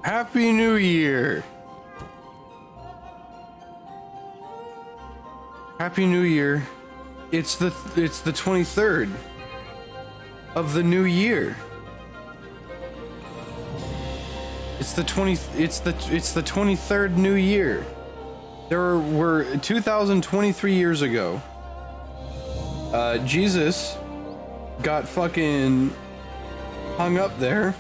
Happy New Year. Happy New Year. It's the 23rd of the new year. It's the 23rd new year. There were 2023 years ago. Jesus got fucking hung up there.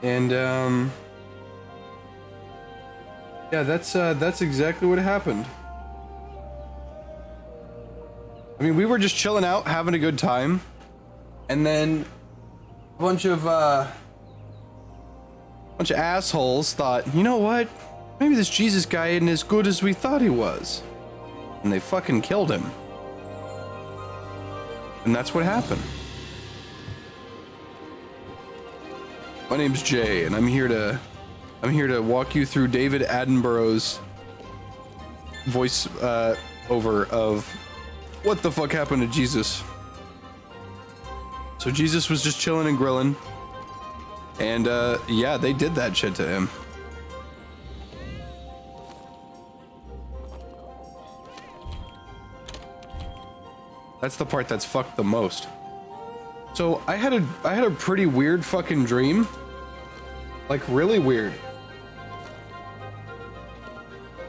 And yeah, that's exactly what happened. I mean, we were just chilling out, having a good time, and then a bunch of assholes thought, you know what? Maybe this Jesus guy isn't as good as we thought he was. And they fucking killed him. And that's what happened. My name's Jay, and I'm here to walk you through David Attenborough's voice over of what the fuck happened to Jesus. So Jesus was just chilling and grilling, and yeah, they did that shit to him. That's the part that's fucked the most. So I had a pretty weird fucking dream. Like, really weird.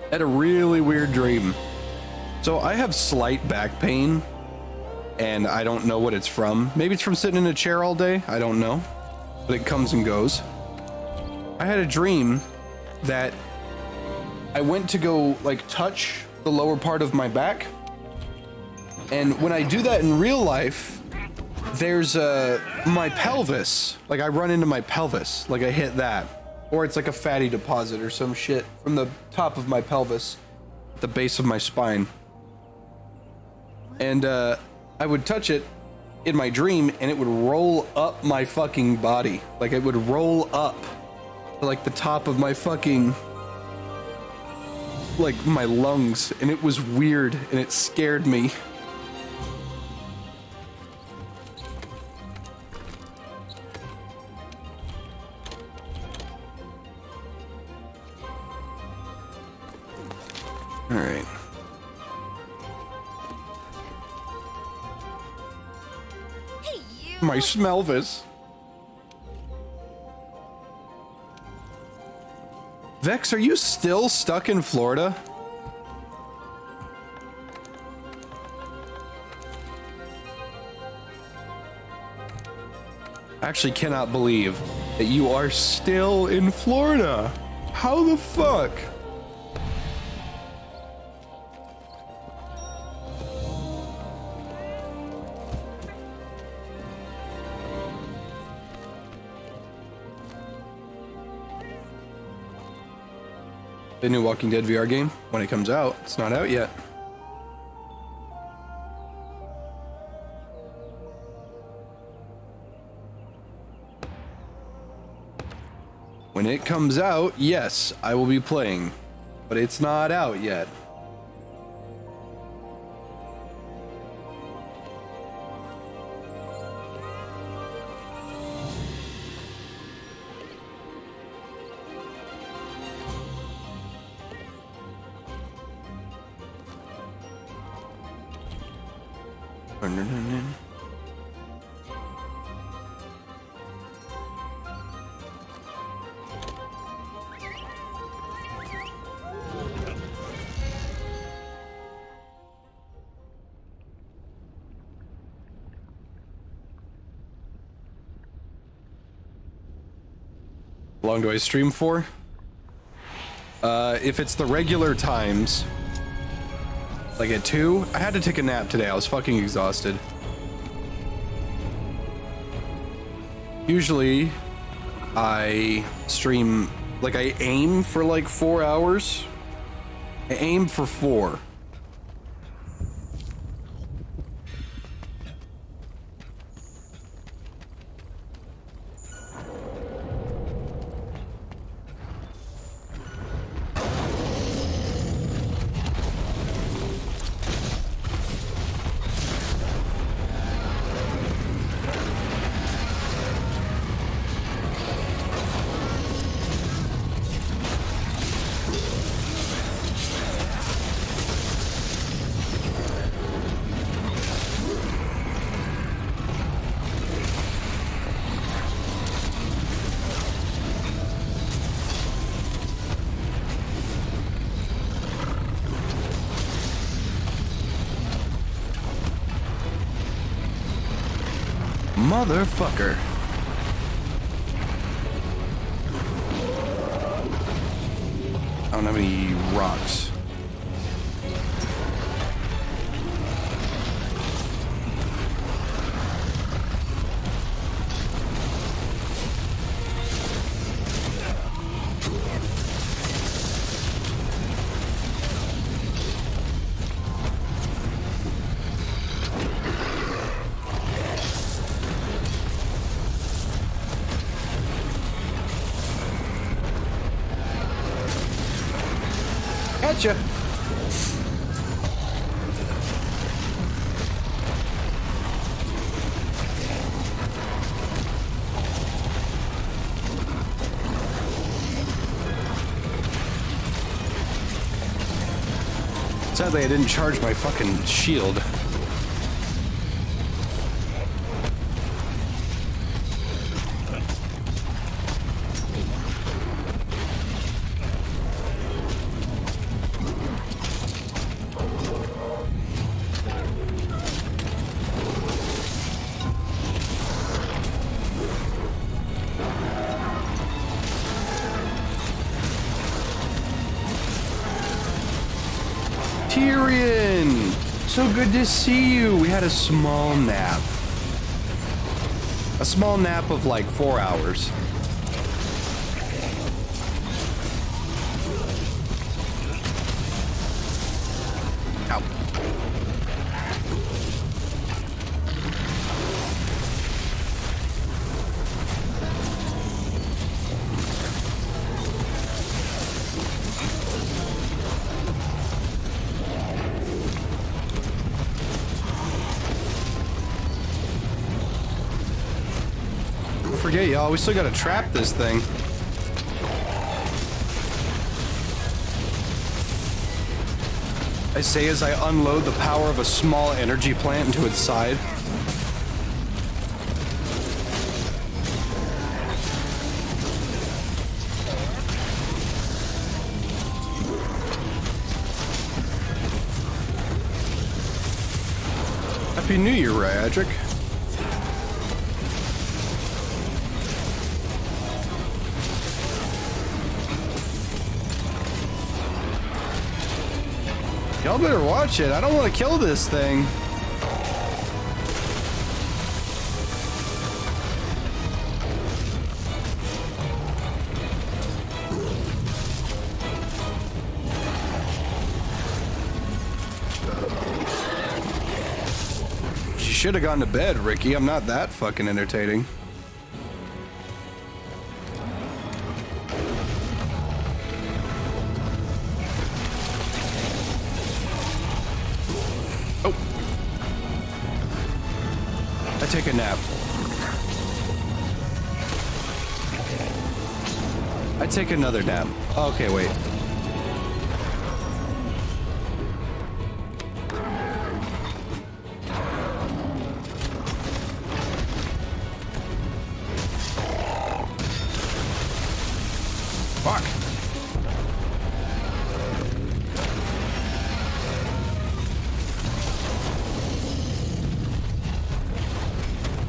I had a really weird dream. So I have slight back pain, and I don't know what it's from. Maybe it's from sitting in a chair all day. I don't know. But it comes and goes. I had a dream that I went to go, like, touch the lower part of my back. And when I do that in real life, there's my pelvis. Like, I run into my pelvis. Like, I hit that. Or it's like a fatty deposit or some shit from the top of my pelvis, at the base of my spine. And I would touch it in my dream, and it would roll up my fucking body. Like, it would roll up to, like, the top of my fucking, like, my lungs. And it was weird, and it scared me. All right. Hey, you. My smelvis. Vex, are you still stuck in Florida? I actually cannot believe that you are still in Florida. How the fuck? The new Walking Dead VR game, when it comes out. It's not out yet. When it comes out, yes, I will be playing, but it's not out yet. How long do I stream for? If it's the regular times, like at 2, I had to take a nap today. I was fucking exhausted. Usually, I stream, like, I aim for like 4 hours. I aim for 4. Motherfucker. I don't have any rocks. Gotcha. Sadly, I didn't charge my fucking shield. Tyrion! So good to see you. We had a small nap. A small nap of like 4 hours. Ow. Don't forget, y'all, we still gotta trap this thing. I say as I unload the power of a small energy plant into its side. Happy New Year, Ryadric. Y'all better watch it. I don't want to kill this thing. You should have gone to bed, Ricky. I'm not that fucking entertaining. Take a nap. I take another nap. Okay, wait. Fuck.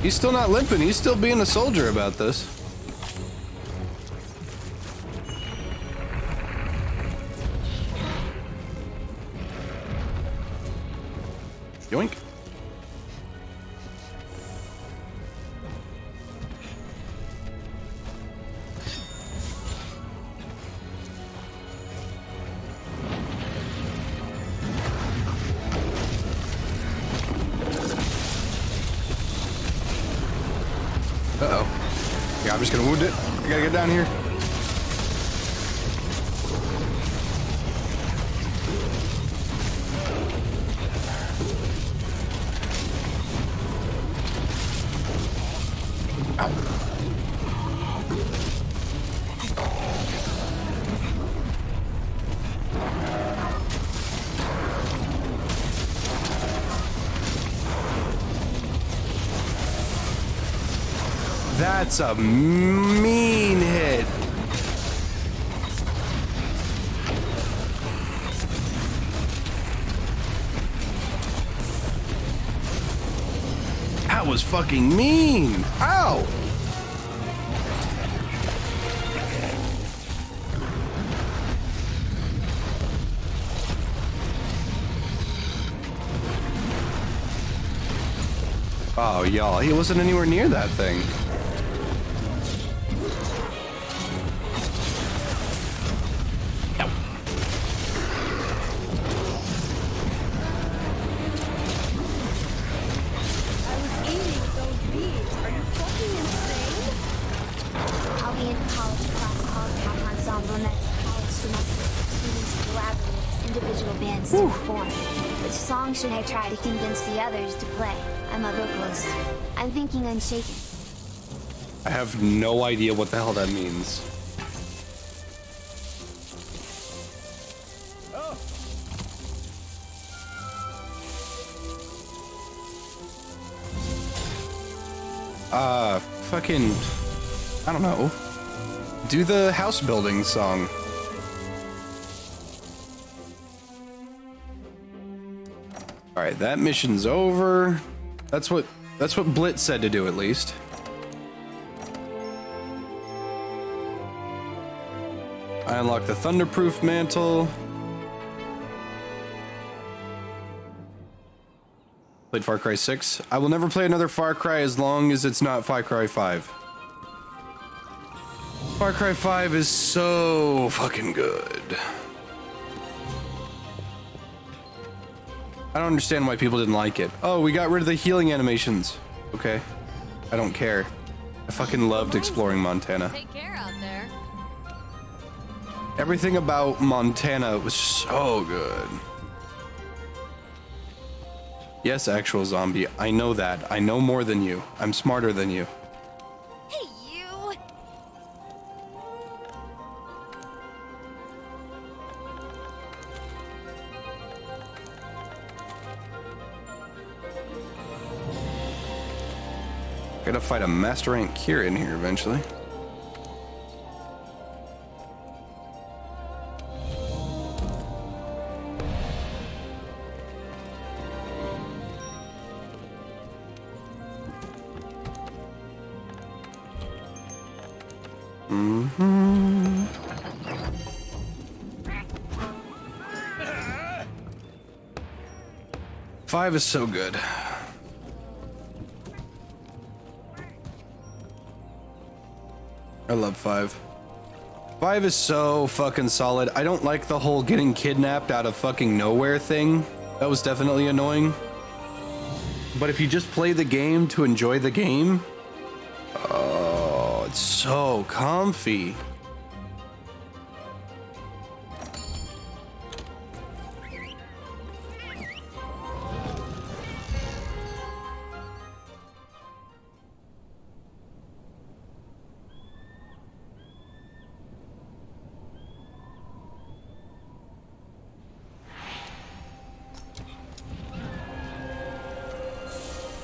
He's still not limping. He's still being a soldier about this. Yoink. Uh-oh. Yeah, I'm just gonna wound it. I gotta get down here. Ow. That's a mean hit. That was fucking mean. Ow. Oh, y'all, he wasn't anywhere near that thing. Ow. I was eating those beans. Are you fucking insane? I'll be in college class called Pop Ensemble next college semester. Students collaborate as individual bands to perform. Which song should I try to convince the others to play? I'm a vocalist. I'm thinking Unshaken. I have no idea what the hell that means. Fucking, I don't know. Do the house building song. All right, that mission's over. That's what Blitz said to do, at least. I unlocked the Thunderproof mantle. Played Far Cry 6. I will never play another Far Cry as long as it's not Far Cry 5. Far Cry 5 is so fucking good. I don't understand why people didn't like it. Oh, we got rid of the healing animations. Okay. I don't care. I fucking loved exploring Montana. Take care out there. Everything about Montana was so good. Yes, actual zombie. I know that. I know more than you. I'm smarter than you. Hey, you! Gotta fight a Master Rank Kira in here eventually. Five is so good. I love 5. 5 is so fucking solid. I don't like the whole getting kidnapped out of fucking nowhere thing. That was definitely annoying. But if you just play the game to enjoy the game, oh, it's so comfy.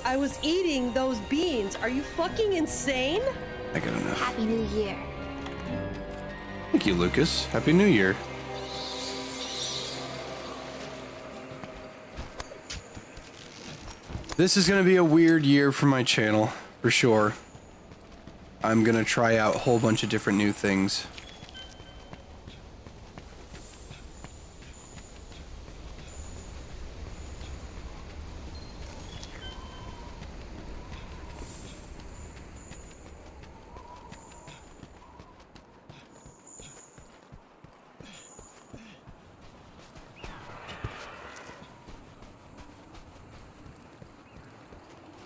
I was eating those beans. Are you fucking insane? I got enough. Happy New Year. Thank you, Lucas. Happy New Year. This is gonna be a weird year for my channel, for sure. I'm gonna try out a whole bunch of different new things.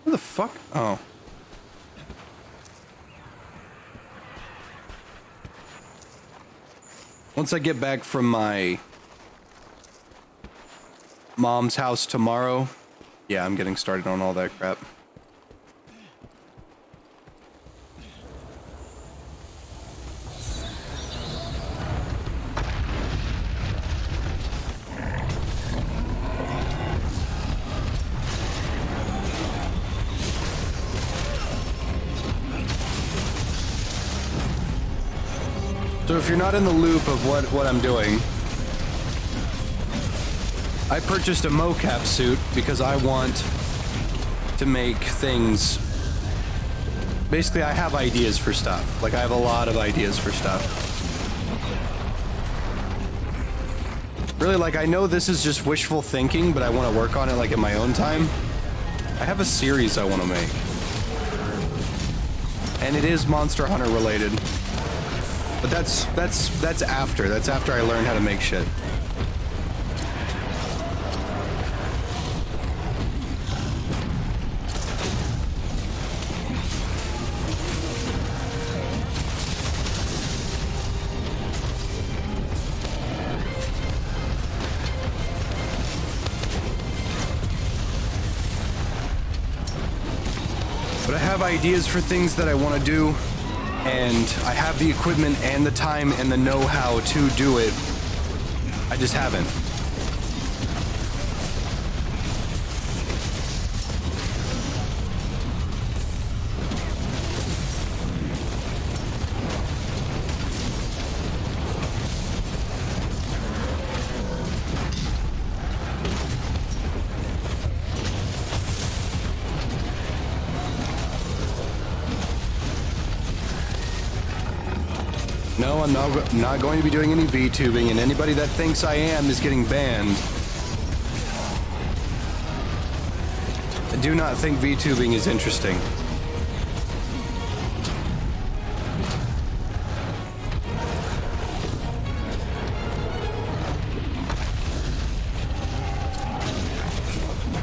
What the fuck? Oh. Once I get back from my mom's house tomorrow, yeah, I'm getting started on all that crap. So if you're not in the loop of what I'm doing, I purchased a mocap suit because I want to make things. Basically, I have ideas for stuff. Like, I have a lot of ideas for stuff. Really, like, I know this is just wishful thinking, but I want to work on it, like, in my own time. I have a series I want to make. And it is Monster Hunter related. But that's after. That's after I learn how to make shit. But I have ideas for things that I want to do, and I have the equipment and the time and the know-how to do it. I just haven't. No, I'm not going to be doing any VTubing, and anybody that thinks I am is getting banned. I do not think VTubing is interesting.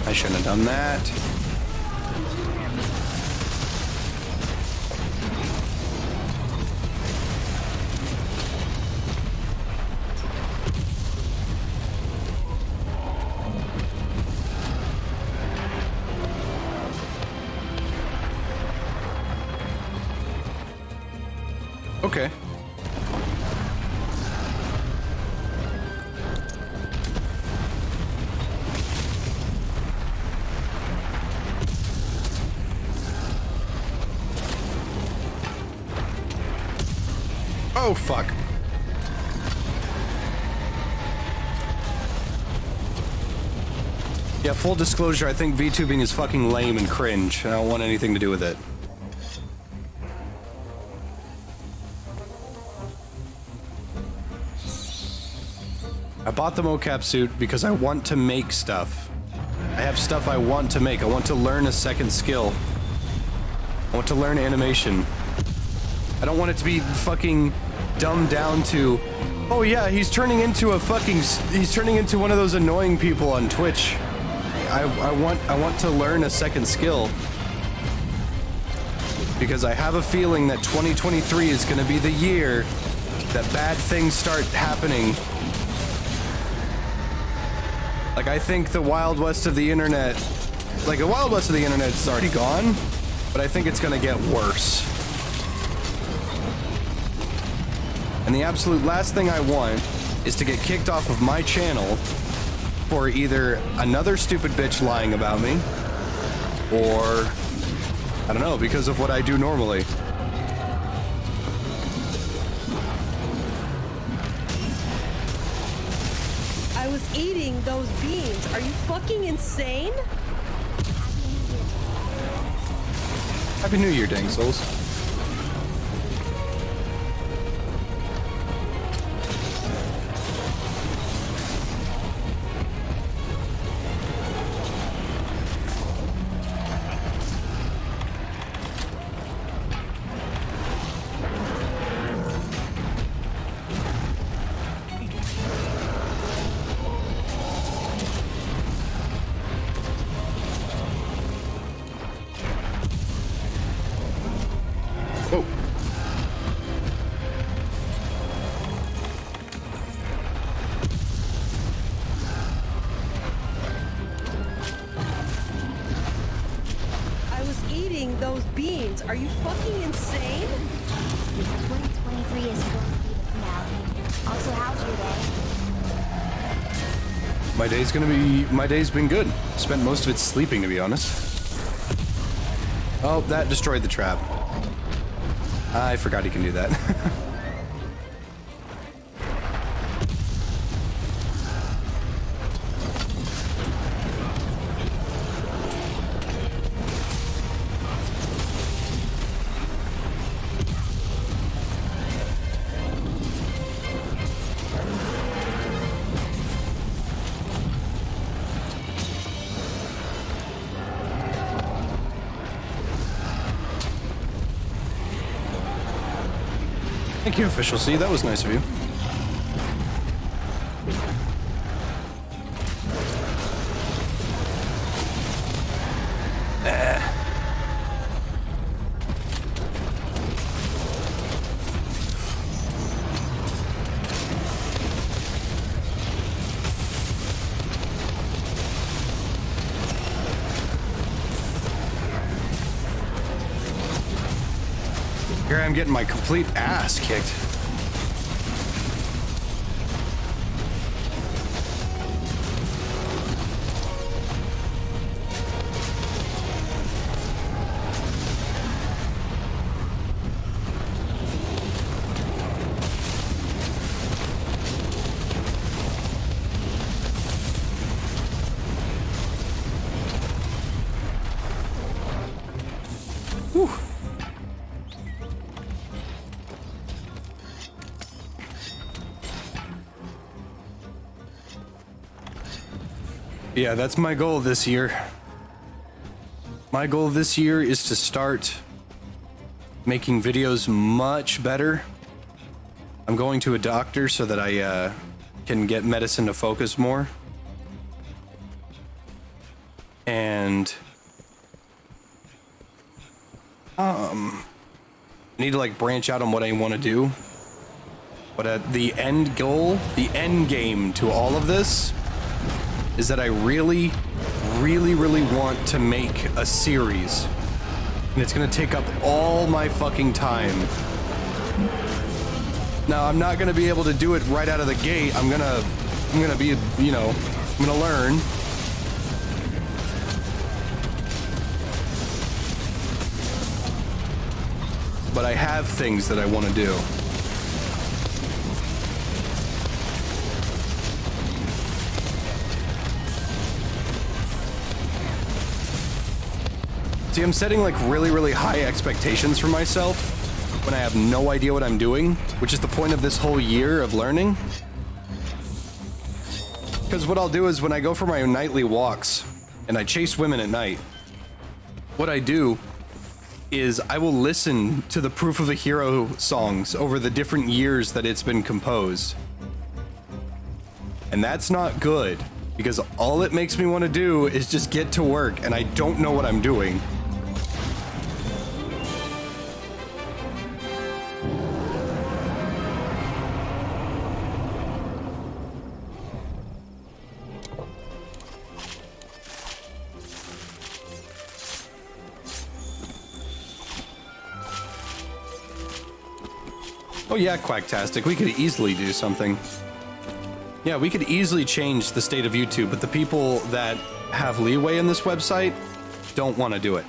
I shouldn't have done that. Okay. Oh, fuck. Yeah, full disclosure, I think VTubing is fucking lame and cringe. I don't want anything to do with it. I bought the mocap suit because I want to make stuff. I have stuff I want to make. I want to learn a second skill. I want to learn animation. I don't want it to be fucking dumbed down to, oh yeah, he's turning into one of those annoying people on Twitch. I want to learn a second skill. Because I have a feeling that 2023 is going to be the year that bad things start happening. Like, I think the Wild West of the internet, like, the Wild West of the internet is already gone, but I think it's gonna get worse. And the absolute last thing I want is to get kicked off of my channel for either another stupid bitch lying about me, or, I don't know, because of what I do normally. I was eating those beans. Are you fucking insane? Happy New Year, dang souls. Whoa. I was eating those beans. Are you fucking insane? 2023 is going to be the finale. Also, how's your day? My day's been good. Spent most of it sleeping, to be honest. Oh, that destroyed the trap. I forgot he can do that. Thank you, Official C. That was nice of you. Here I'm getting my complete ass kicked. Whew. Yeah, that's my goal this year. My goal this year is to start making videos much better. I'm going to a doctor so that I can get medicine to focus more. And I need to like branch out on what I want to do. But the end goal, the end game to all of this is that I really want to make a series. And it's gonna take up all my fucking time. Now, I'm not gonna be able to do it right out of the gate. I'm gonna be, you know, I'm gonna learn. But I have things that I want to do. See, I'm setting like really high expectations for myself when I have no idea what I'm doing, which is the point of this whole year of learning. Because what I'll do is when I go for my nightly walks and I chase women at night, what I do is I will listen to the Proof of a Hero songs over the different years that it's been composed. And that's not good, because all it makes me want to do is just get to work, and I don't know what I'm doing. Oh yeah, Quacktastic, we could easily do something. Yeah, we could easily change the state of YouTube, but the people that have leeway in this website don't want to do it.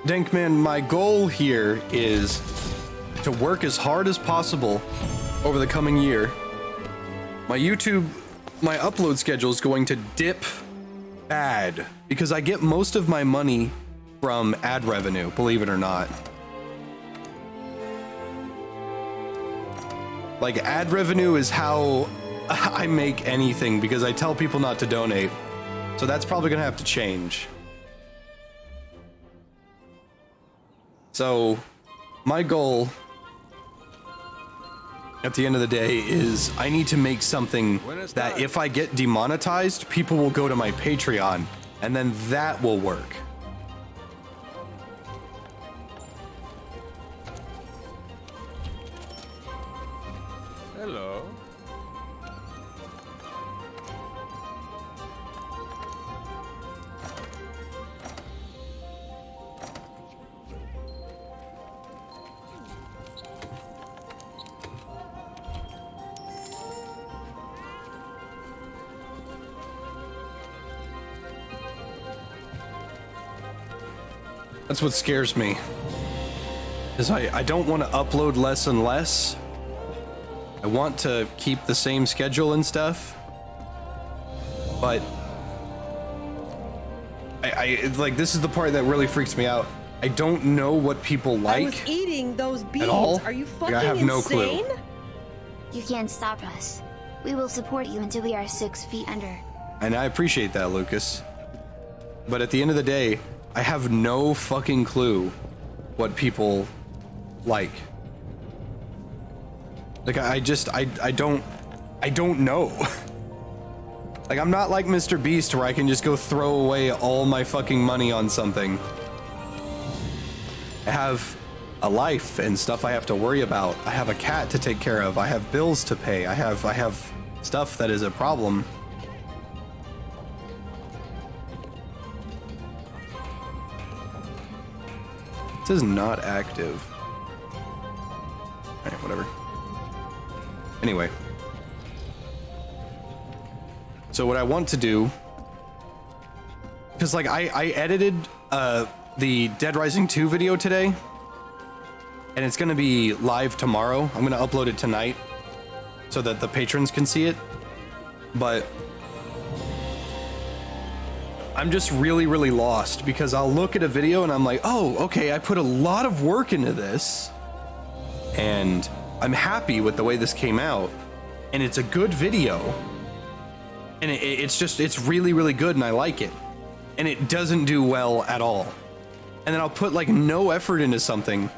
Dankman, my goal here is to work as hard as possible over the coming year. My upload schedule is going to dip bad because I get most of my money from ad revenue, believe it or not. Like, ad revenue is how I make anything because I tell people not to donate. So that's probably gonna have to change. So, my goal at the end of the day is I need to make something that if I get demonetized, people will go to my Patreon, and then that will work. Hello. That's what scares me. Is I don't want to upload less and less I want to keep the same schedule and stuff, but I like, this is the part that really freaks me out. I don't know what people like. I was eating those beans. All. Are you fucking I have no clue. insane? You can't stop us. We will support you until we are 6 feet under. And I appreciate that, Lucas. But at the end of the day, I have no fucking clue what people like. Like, I don't know. Like, I'm not like Mr. Beast where I can just go throw away all my fucking money on something. I have a life and stuff I have to worry about. I have a cat to take care of. I have bills to pay. I have stuff that is a problem. This is not active. Alright, whatever. Anyway. So what I want to do, because like I edited the Dead Rising 2 video today, and it's gonna be live tomorrow. I'm gonna upload it tonight so that the patrons can see it. But I'm just really, really lost because I'll look at a video and I'm like, oh, okay, I put a lot of work into this and I'm happy with the way this came out, and it's a good video, and it's really, really good, and I like it, and it doesn't do well at all. And then I'll put like no effort into something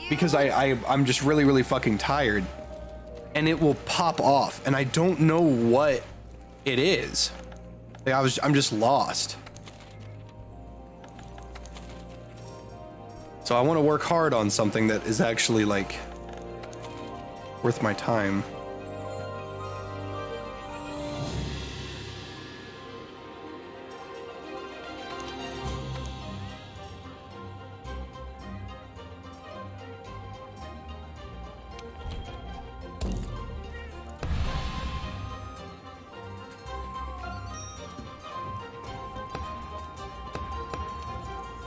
because I'm just really, really fucking tired, and it will pop off, and I don't know what it is. Like, I'm just lost. So I want to work hard on something that is actually like worth my time.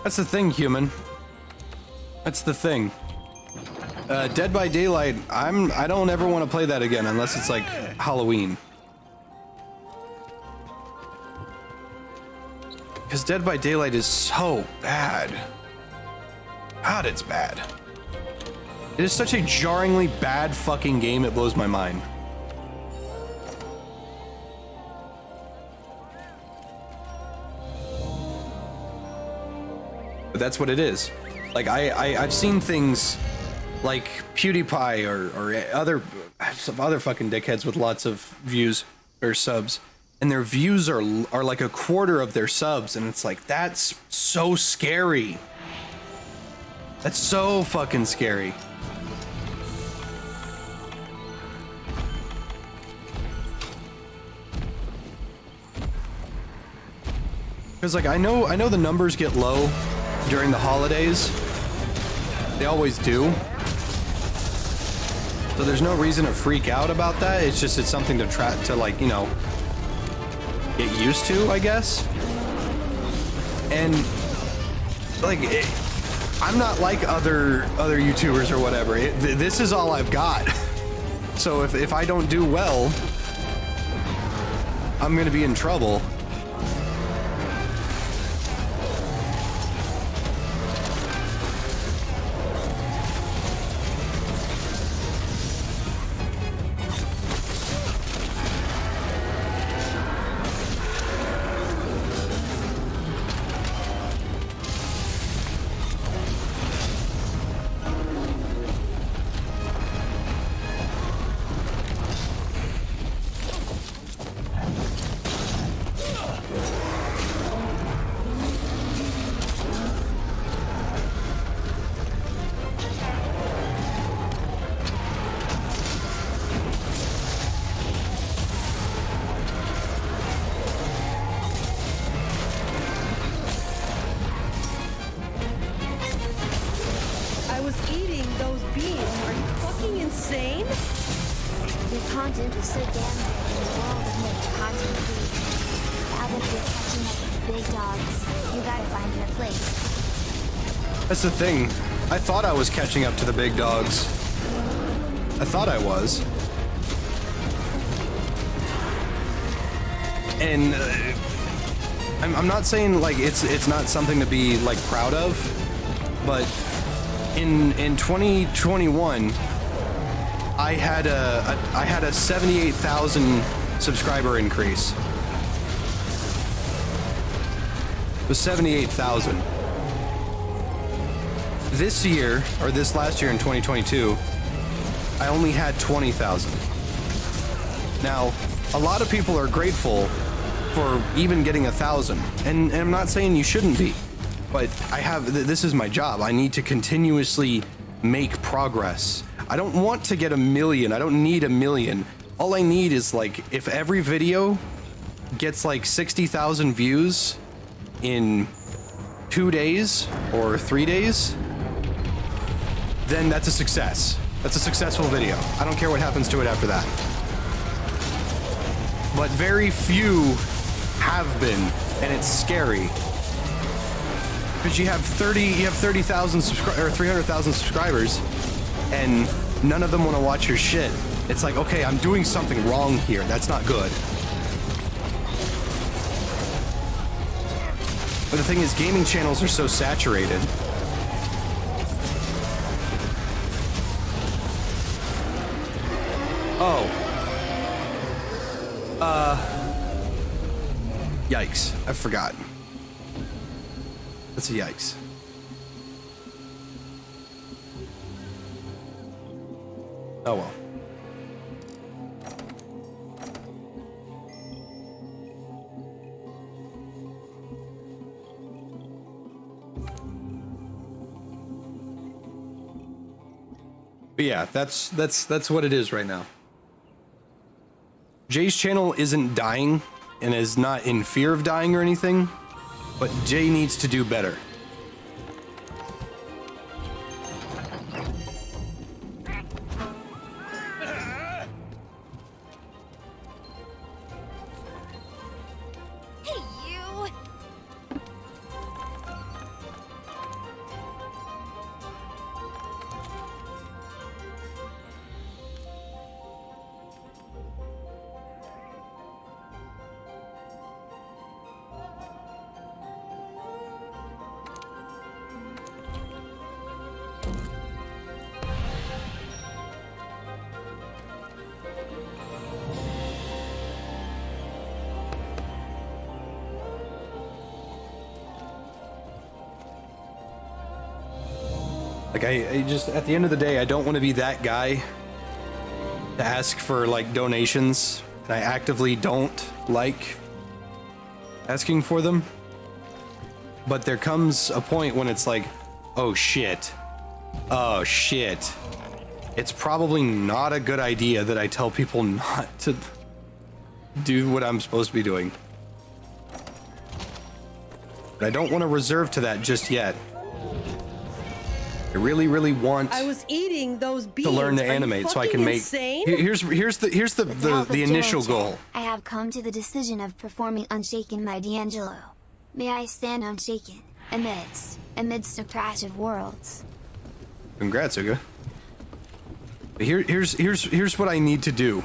That's the thing, human. That's the thing. Dead by Daylight, I don't ever want to play that again unless it's like Halloween. Because Dead by Daylight is so bad. God, it's bad. It is such a jarringly bad fucking game, it blows my mind. But that's what it is. Like, I've seen things like PewDiePie or other fucking dickheads with lots of views or subs, and their views are like a quarter of their subs, and it's like, that's so scary. That's so fucking scary. Because like I know the numbers get low during the holidays. They always do. So there's no reason to freak out about that. It's something to try to, like, you know, get used to, I guess. And like, I'm not like other YouTubers or whatever. This is all I've got. So if I don't do well, I'm gonna be in trouble. I was eating those beans. Are you fucking insane? Your content is so damn good in the world of niche content creation. Now that you're catching up with the big dogs, you gotta find your place. That's the thing. I thought I was catching up to the big dogs. I thought I was. And I'm not saying like it's not something to be like proud of, but in 2021 I had a 78,000 subscriber increase. It was 78,000. This year, or this last year in 2022, I only had 20,000. Now, a lot of people are grateful for even getting 1,000, and I'm not saying you shouldn't be, but this is my job. I need to continuously make progress. I don't want to get 1 million. I don't need 1 million. All I need is like, if every video gets like 60,000 views in 2 days or 3 days, then that's a success. That's a successful video. I don't care what happens to it after that. But very few have been, and it's scary. Because you have 30,000 or 300,000 subscribers, and none of them want to watch your shit. It's like, okay, I'm doing something wrong here. That's not good. But the thing is, gaming channels are so saturated. Oh. Yikes. I forgot. That's a yikes. Oh well. But yeah, that's what it is right now. Jay's channel isn't dying and is not in fear of dying or anything, but Jay needs to do better. Hey, you! Like, I just, at the end of the day, I don't want to be that guy to ask for, like, donations. And I actively don't like asking for them. But there comes a point when it's like, oh shit. Oh shit. It's probably not a good idea that I tell people not to do what I'm supposed to be doing. But I don't want to reserve to that just yet. I really, really want I was eating those beans. to learn to Are you animate so I can fucking make. insane? Here's the initial goal. I have come to the decision of performing Unshaken by D'Angelo. May I stand unshaken amidst a crash of worlds. Congrats, Uga. Here's what I need to do.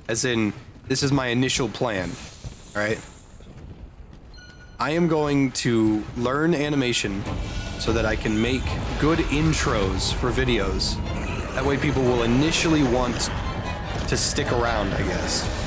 As in, this is my initial plan. All right. I am going to learn animation so that I can make good intros for videos. That way people will initially want to stick around, I guess.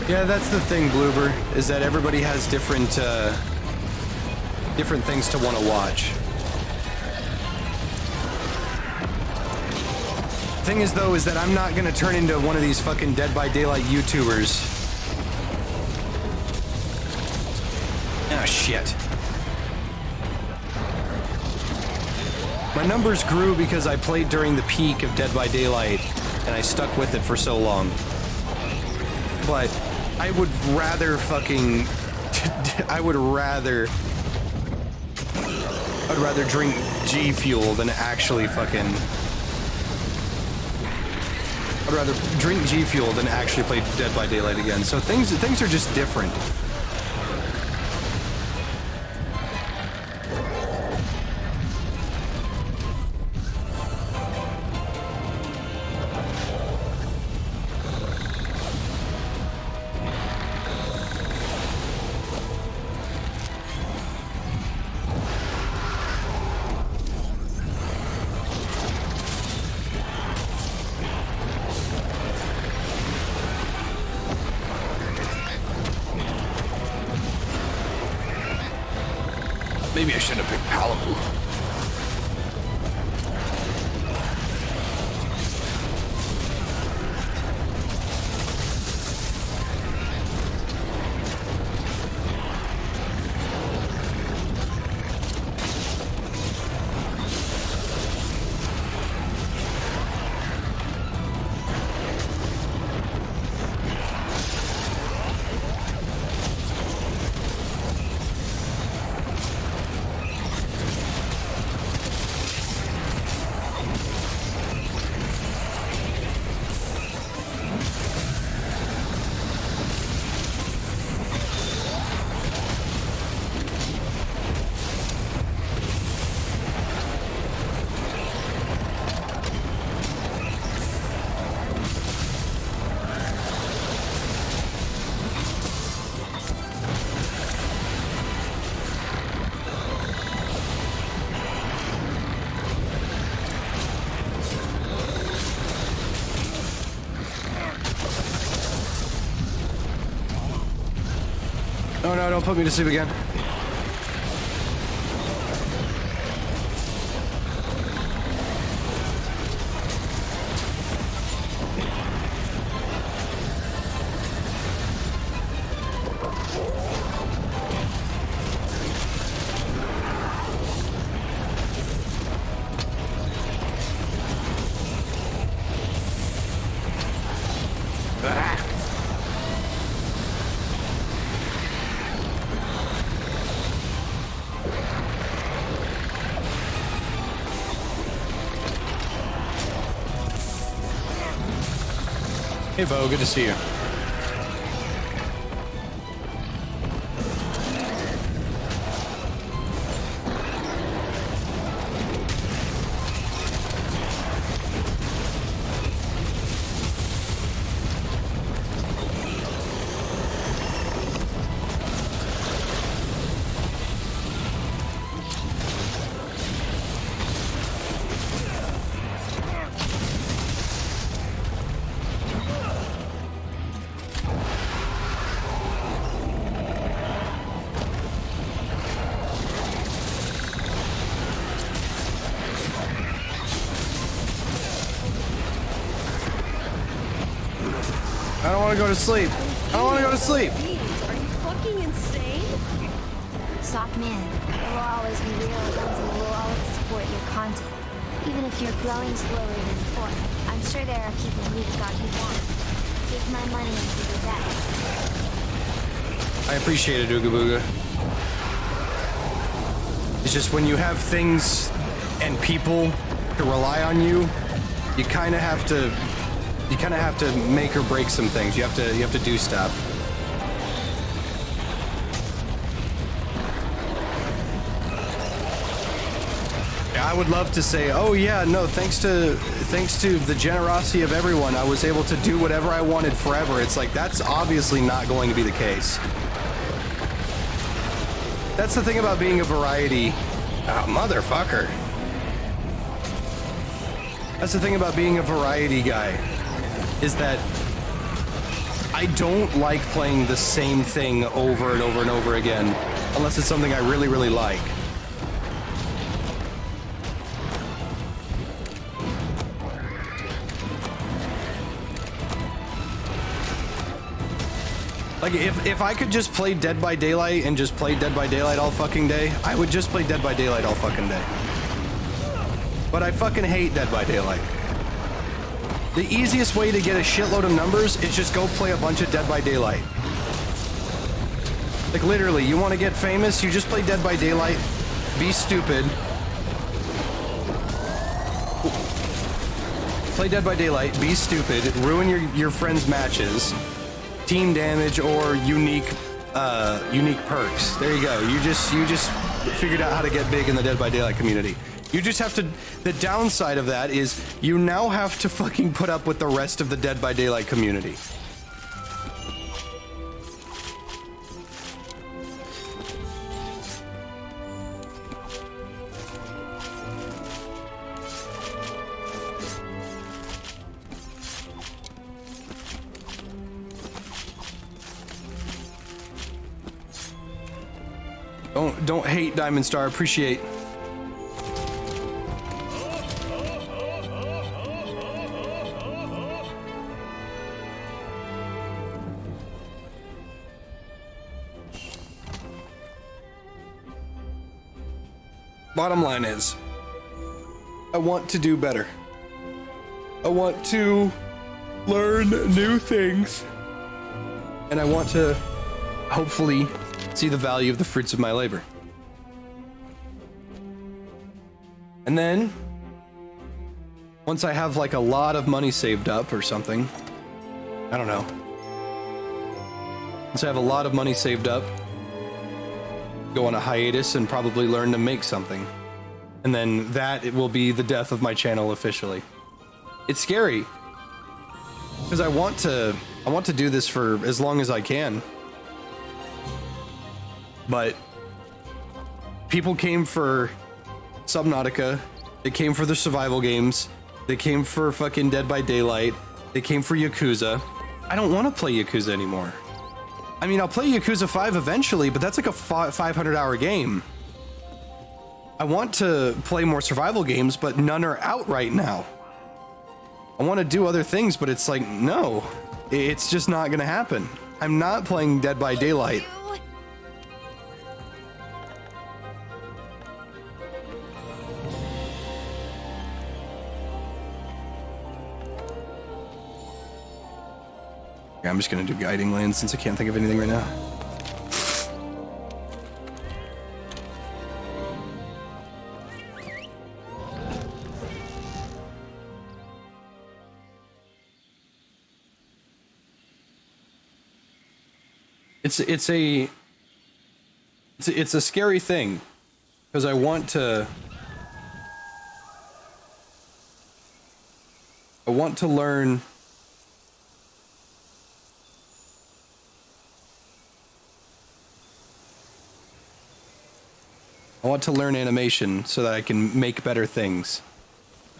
Yeah, that's the thing, Bloober, is that everybody has different things to want to watch. Thing is, though, is that I'm not gonna turn into one of these fucking Dead by Daylight YouTubers. Ah, shit. My numbers grew because I played during the peak of Dead by Daylight, and I stuck with it for so long. But I would rather fucking... I'd rather drink G Fuel than actually fucking... I'd rather drink G Fuel than actually play Dead by Daylight again. So things are just different. Maybe I should have picked Palamon. Oh no, don't put me to sleep again. Hey, Bo, good to see you. I don't want to go to sleep. I don't want to go to sleep. Are you fucking insane? Soft man, there will always be real ones and will always support your content. Even if you're growing slower than before, I'm sure there are people who've got you down. Take my money and do your best. I appreciate it, Ooga Booga. It's just when you have things and people to rely on you, you kind of have to make or break some things. You have to do stuff. I would love to say, oh yeah, no, thanks to the generosity of everyone, I was able to do whatever I wanted forever. It's like, that's obviously not going to be the case. That's the thing about being a variety. Oh, motherfucker. That's the thing about being a variety guy, is that I don't like playing the same thing over and over and over again, unless it's something I really, really like. Like, if I could just play Dead by Daylight and just play Dead by Daylight all fucking day, I would just play Dead by Daylight all fucking day. but I fucking hate Dead by Daylight. The easiest way to get a shitload of numbers is just go play a bunch of Dead by Daylight. Like literally, you want to get famous, you just play Dead by Daylight, be stupid. Play Dead by Daylight, be stupid, ruin your friends' matches, team damage, or unique perks. There you go. You just figured out how to get big in the Dead by Daylight community. You just have to, the downside of that is you now have to fucking put up with the rest of the Dead by Daylight community. Don't hate Diamond Star, appreciate. Bottom line is, I want to do better. I want to learn new things. And I want to hopefully see the value of the fruits of my labor. And then, once I have like a lot of money saved up or something, I don't know. Once I have a lot of money saved up, go on a hiatus and probably learn to make something. And then it will be the death of my channel officially. It's scary. Because I want to do this for as long as I can. But people came for Subnautica, they came for the survival games, they came for fucking Dead by Daylight, they came for Yakuza. I don't want to play Yakuza anymore. I mean, I'll play Yakuza 5 eventually, but that's like a 500-hour game. I want to play more survival games, but none are out right now. I want to do other things, but it's like, no, it's just not gonna happen. I'm not playing Dead by Daylight. I'm just gonna do guiding lanes since I can't think of anything right now. It's a scary thing because I want to learn. I want to learn animation so that I can make better things.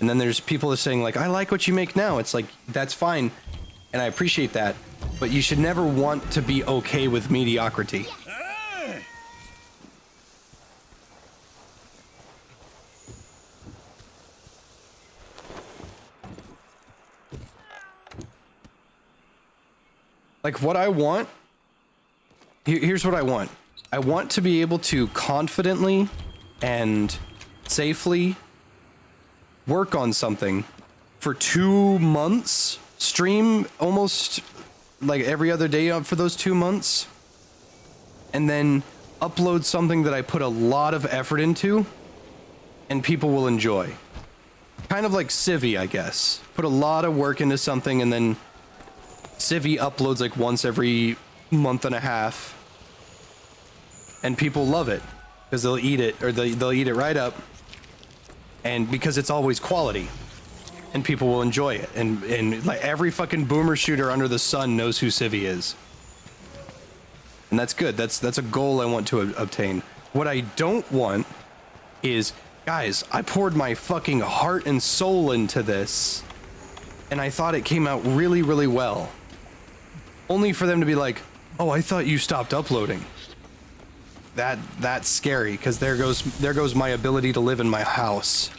And then there's people that are saying like, I like what you make now. It's like, that's fine. And I appreciate that. But you should never want to be okay with mediocrity. Like what I want, here's what I want. I want to be able to confidently and safely work on something for 2 months, stream almost like every other day for those 2 months, and then upload something that I put a lot of effort into and people will enjoy. Kind of like Civi, I guess. Put a lot of work into something and then Civi uploads like once every month and a half. And people love it because they'll eat it, or they'll eat it right up, and because it's always quality, and people will enjoy it. And like every fucking boomer shooter under the sun knows who Civi is, and that's good. That's a goal I want to obtain. What I don't want is, guys, I poured my fucking heart and soul into this, and I thought it came out really, really well, only for them to be like, "Oh, I thought you stopped uploading." That's scary because there goes my ability to live in my house.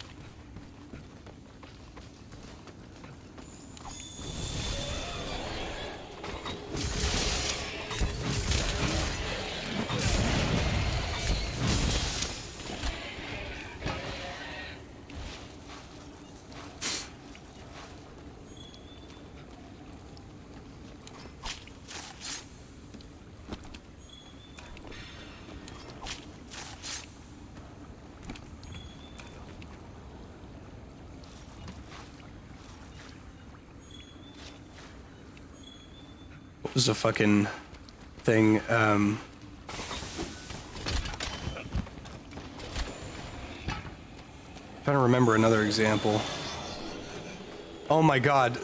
was a fucking thing. Trying to remember another example. Oh my god,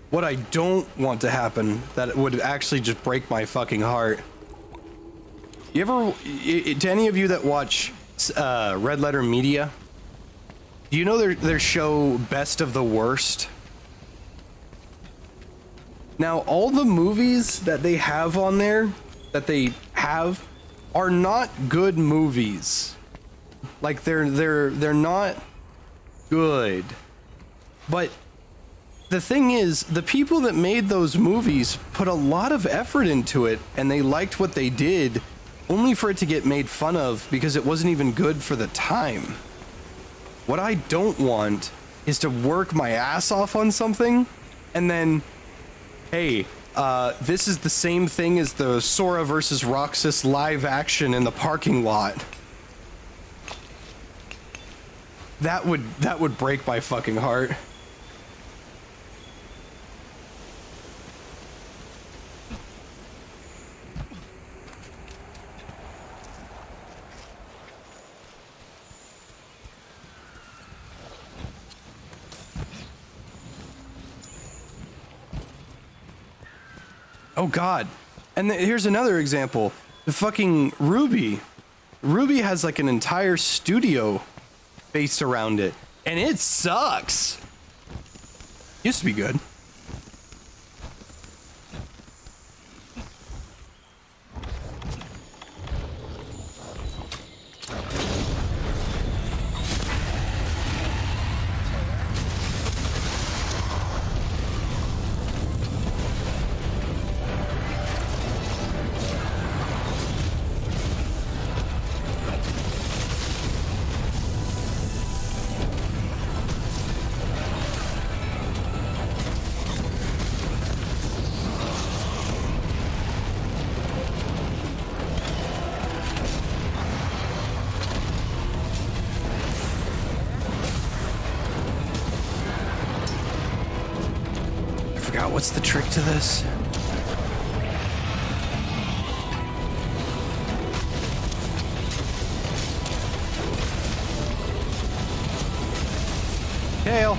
what I don't want to happen, that would actually just break my fucking heart. You ever, to any of you that watch Red Letter Media, do you know their show Best of the Worst? Now, all the movies that they have on there, that they have, are not good movies. Like they're not good. But the thing is, the people that made those movies put a lot of effort into it, and they liked what they did, only for it to get made fun of because it wasn't even good for the time. What I don't want is to work my ass off on something and then, hey, this is the same thing as the Sora versus Roxas live action in the parking lot. That would break my fucking heart. Oh god. And here's another example. The fucking Ruby. Ruby has like an entire studio based around it, and it sucks. Used to be good. What's the trick to this? Hail.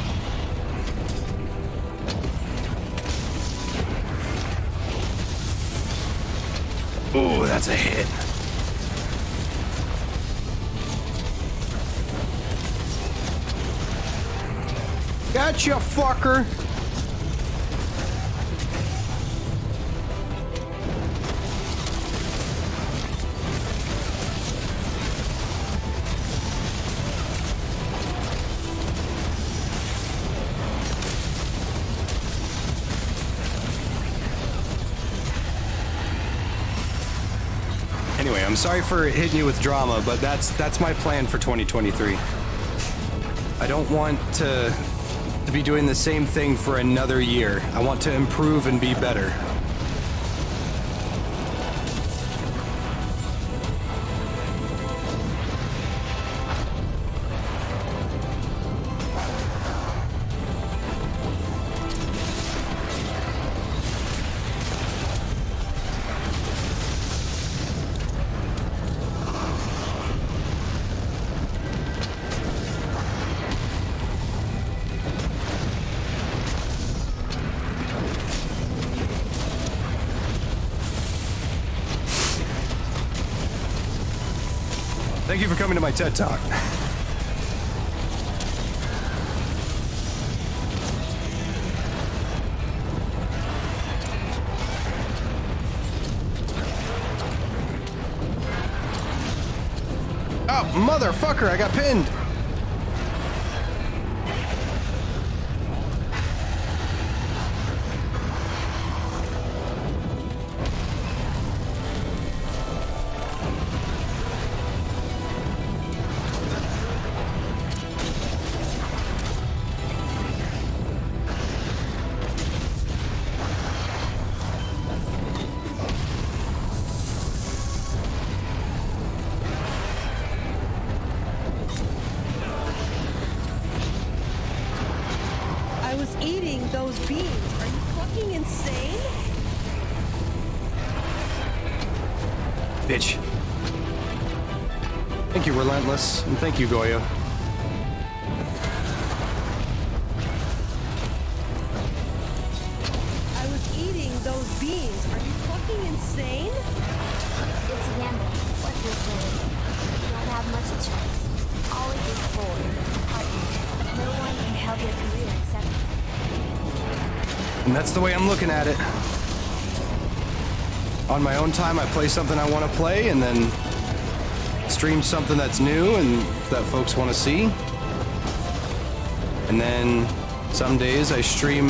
Ooh, that's a hit. Gotcha, fucker. Anyway, I'm sorry for hitting you with drama, but that's my plan for 2023. I don't want to be doing the same thing for another year. I want to improve and be better. Thank you for coming to my TED Talk. Oh, motherfucker, I got pinned. bitch. Thank you, Relentless, and thank you, Goya. I was eating those beans. Are you fucking insane? It's a gamble. What you're doing. You don't have much choice. Always look forward. Partner. No one can help your career except you. And that's the way I'm looking at it. On my own time, I play something I want to play, and then stream something that's new and that folks want to see. And then some days I stream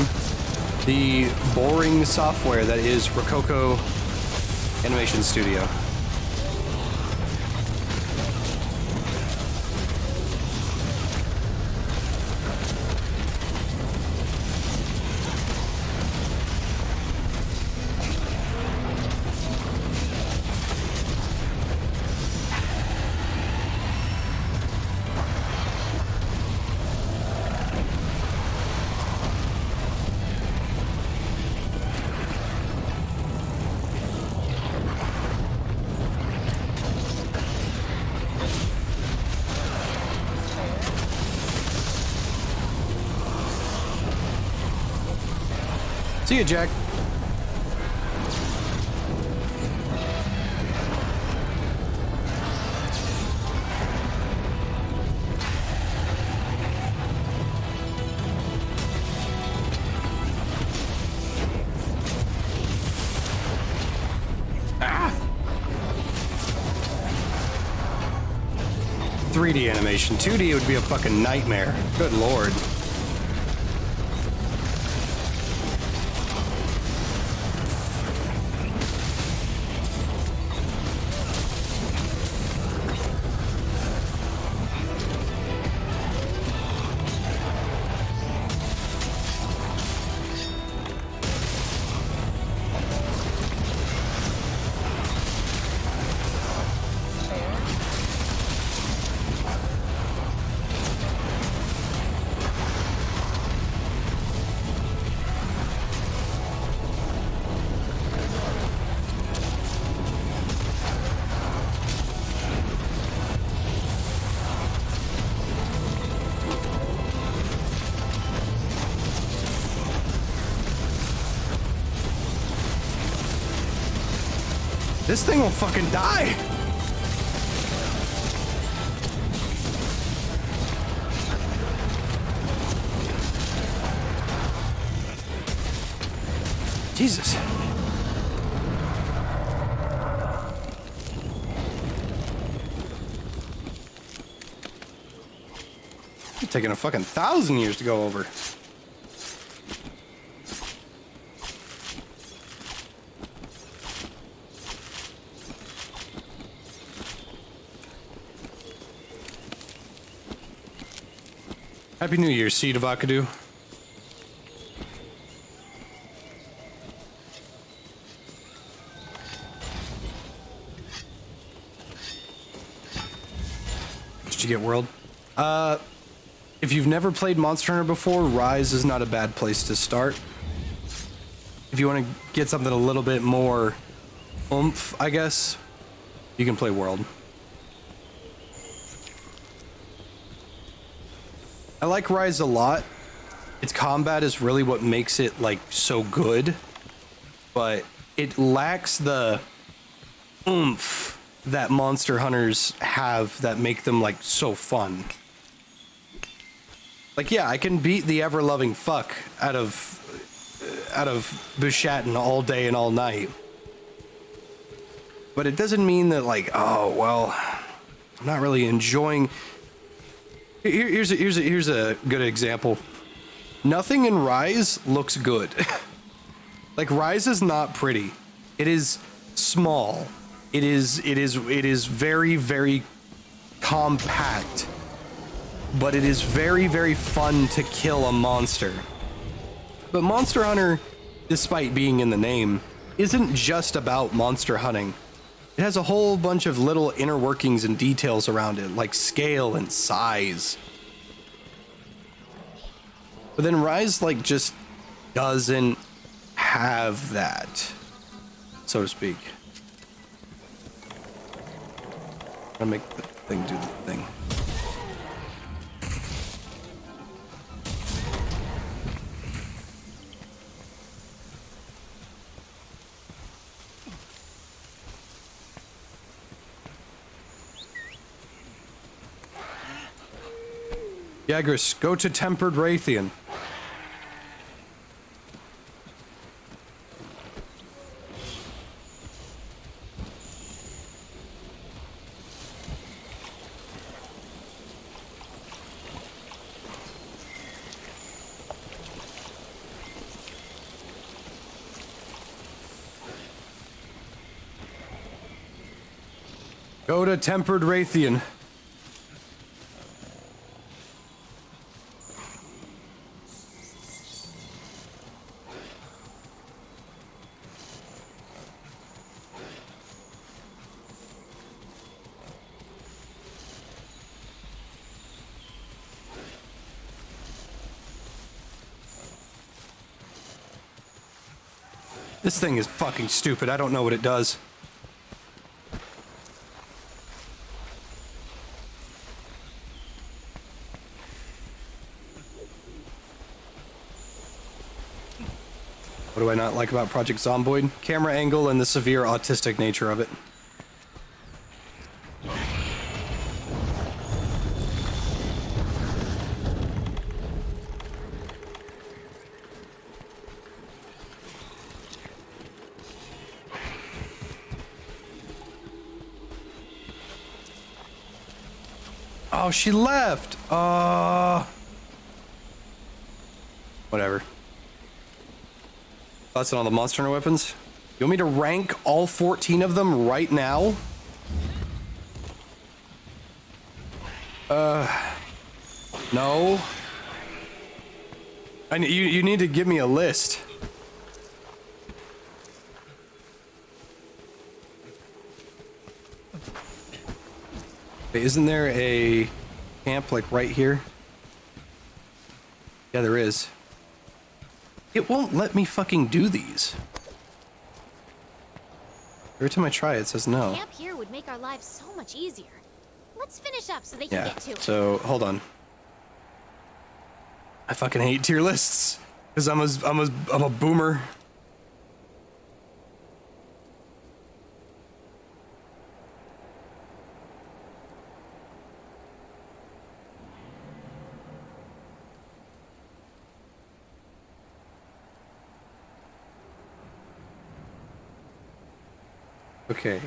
the boring software that is Rococo Animation Studio. See you, Jack. Ah! 3D animation. 2D would be a fucking nightmare. Good lord. This thing will fucking die. Jesus. It's taking a fucking 1,000 years to go over. Happy New Year, Seed of Akadu. Did you get World? If you've never played Monster Hunter before, Rise is not a bad place to start. If you want to get something a little bit more oomph, I guess, you can play World. I like Rise a lot. Its combat is really what makes it like so good, but it lacks the oomph that Monster Hunters have that make them like so fun. Like, yeah, I can beat the ever-loving fuck out of Bushatin all day and all night, but it doesn't mean that like, oh well, I'm not really enjoying. Here's a good example. Nothing in Rise looks good. Like, Rise is not pretty. It is small. It is very, very compact. But it is very, very fun to kill a monster. But Monster Hunter, despite being in the name, isn't just about monster hunting. It has a whole bunch of little inner workings and details around it, like scale and size. But then Rise, like, just doesn't have that, so to speak. I'll make the thing do the thing. Yagris, go to Tempered Raytheon. Go to Tempered Raytheon. This thing is fucking stupid. I don't know what it does. What do I not like about Project Zomboid? Camera angle and the severe autistic nature of it. Oh, she left. Whatever. Thoughts on all the monster hunter weapons? You want me to rank all 14 of them right now? No. You need to give me a list. Wait, isn't there a camp like right here? Yeah, there is. It won't let me fucking do these. Every time I try it says no. Camp here would make our lives so much easier. Let's finish up so they can Yeah, get to it. so hold on. I fucking hate tier lists because I'm a boomer. Okay.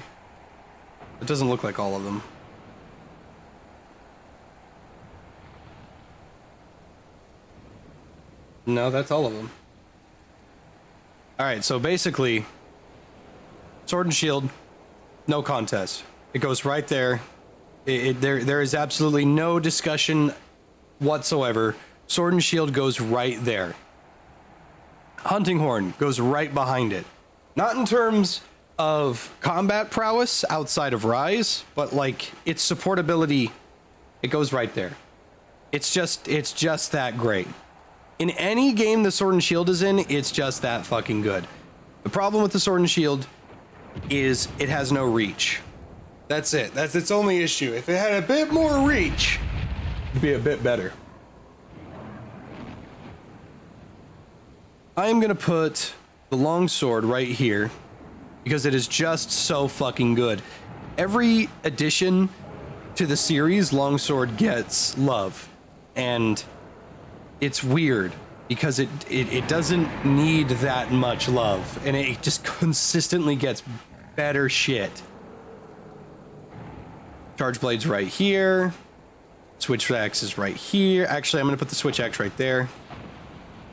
It doesn't look like all of them. No, that's all of them. Alright, so basically, Sword and Shield, no contest. It goes right there. There is absolutely no discussion whatsoever. Sword and Shield goes right there. Hunting Horn goes right behind it. Not in terms of combat prowess outside of Rise, but like its supportability, it goes right there. It's just that great. In any game the Sword and Shield is in, it's just that fucking good. The problem with the Sword and Shield is it has no reach. That's it. That's its only issue. If it had a bit more reach, it'd be a bit better. I am gonna put the longsword right here because it is just so fucking good. Every addition to the series, longsword gets love, and it's weird because it doesn't need that much love, and it just consistently gets better shit. Charge blade's right here. Switch axe is right here. Actually, I'm gonna put the switch axe right there.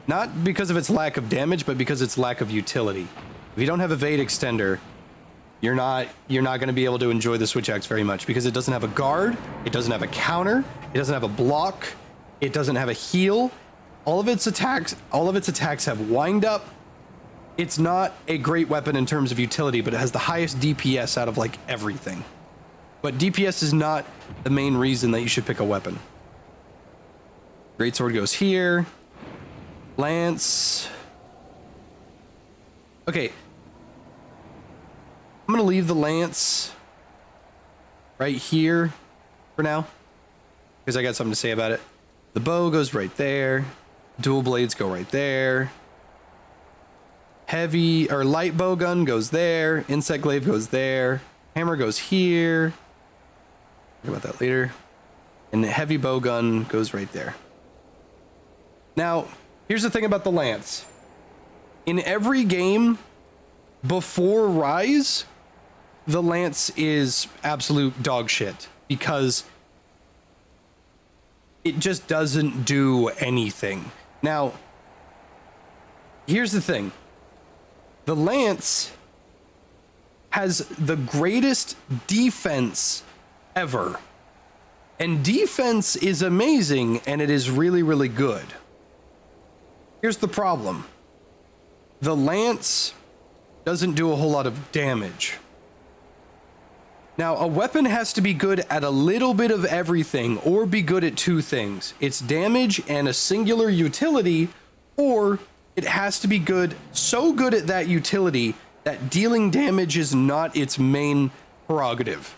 Not because of its lack of damage, but because its lack of utility. If you don't have evade extender, you're not going to be able to enjoy the switch axe very much because it doesn't have a guard, it doesn't have a counter, it doesn't have a block, it doesn't have a heal. All of its attacks have wind up. It's not a great weapon in terms of utility, but it has the highest DPS out of like everything. But DPS is not the main reason that you should pick a weapon. Greatsword goes here. Lance. Okay. I'm gonna leave the lance right here for now, because I got something to say about it. The bow goes right there. Dual blades go right there. Heavy or light bow gun goes there. Insect glaive goes there. Hammer goes here. Talk about that later. And the heavy bow gun goes right there. Now, here's the thing about the lance. In every game before Rise, the lance is absolute dog shit because it just doesn't do anything. Now, here's the thing. The lance has the greatest defense ever. And defense is amazing, and it is really, really good. Here's the problem. The lance doesn't do a whole lot of damage. Now, a weapon has to be good at a little bit of everything, or be good at two things. It's damage and a singular utility, or it has to be good, so good at that utility that dealing damage is not its main prerogative,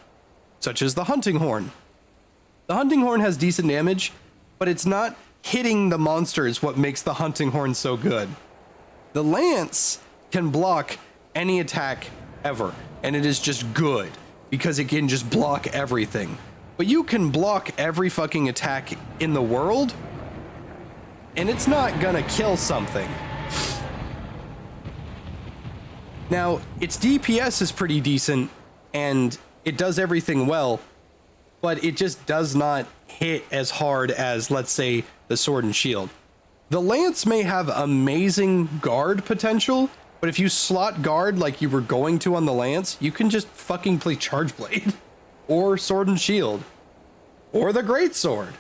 such as the hunting horn. The hunting horn has decent damage, but it's not hitting the monsters what makes the hunting horn so good. The lance can block any attack ever, and it is just good because it can just block everything. But you can block every fucking attack in the world, and it's not gonna kill something. Now, its DPS is pretty decent, and it does everything well, but it just does not hit as hard as, let's say, the sword and shield. The lance may have amazing guard potential, but if you slot guard like you were going to on the lance, you can just fucking play charge blade or sword and shield or the great sword.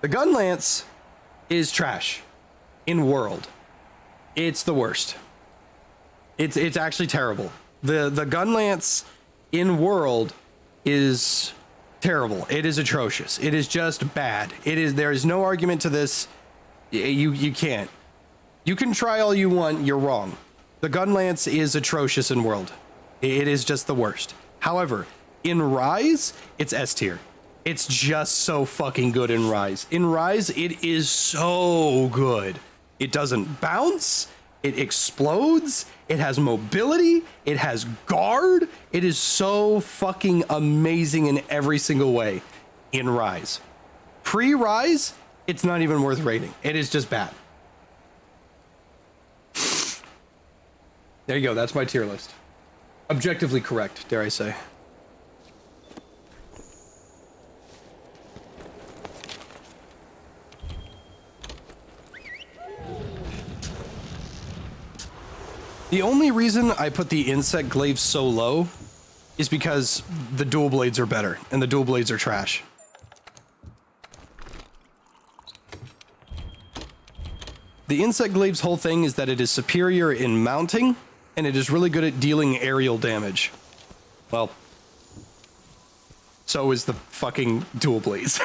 The gun lance is trash in world. It's the worst. It's actually terrible. The gun lance in world is terrible. It is atrocious. It is just bad. There is no argument to this. You can't. You can try all you want, you're wrong. The gun lance is atrocious in world. It is just the worst. However, in Rise, it's S tier. It's just so fucking good in Rise. In Rise, it is so good. It doesn't bounce. It explodes. It has mobility. It has guard. It is so fucking amazing in every single way in Rise. Pre-Rise, it's not even worth rating. It is just bad. There you go. That's my tier list. Objectively correct, dare I say. The only reason I put the insect glaive so low is because the dual blades are better and the dual blades are trash. The insect glaive's whole thing is that it is superior in mounting and it is really good at dealing aerial damage. Well, so is the fucking dual blades.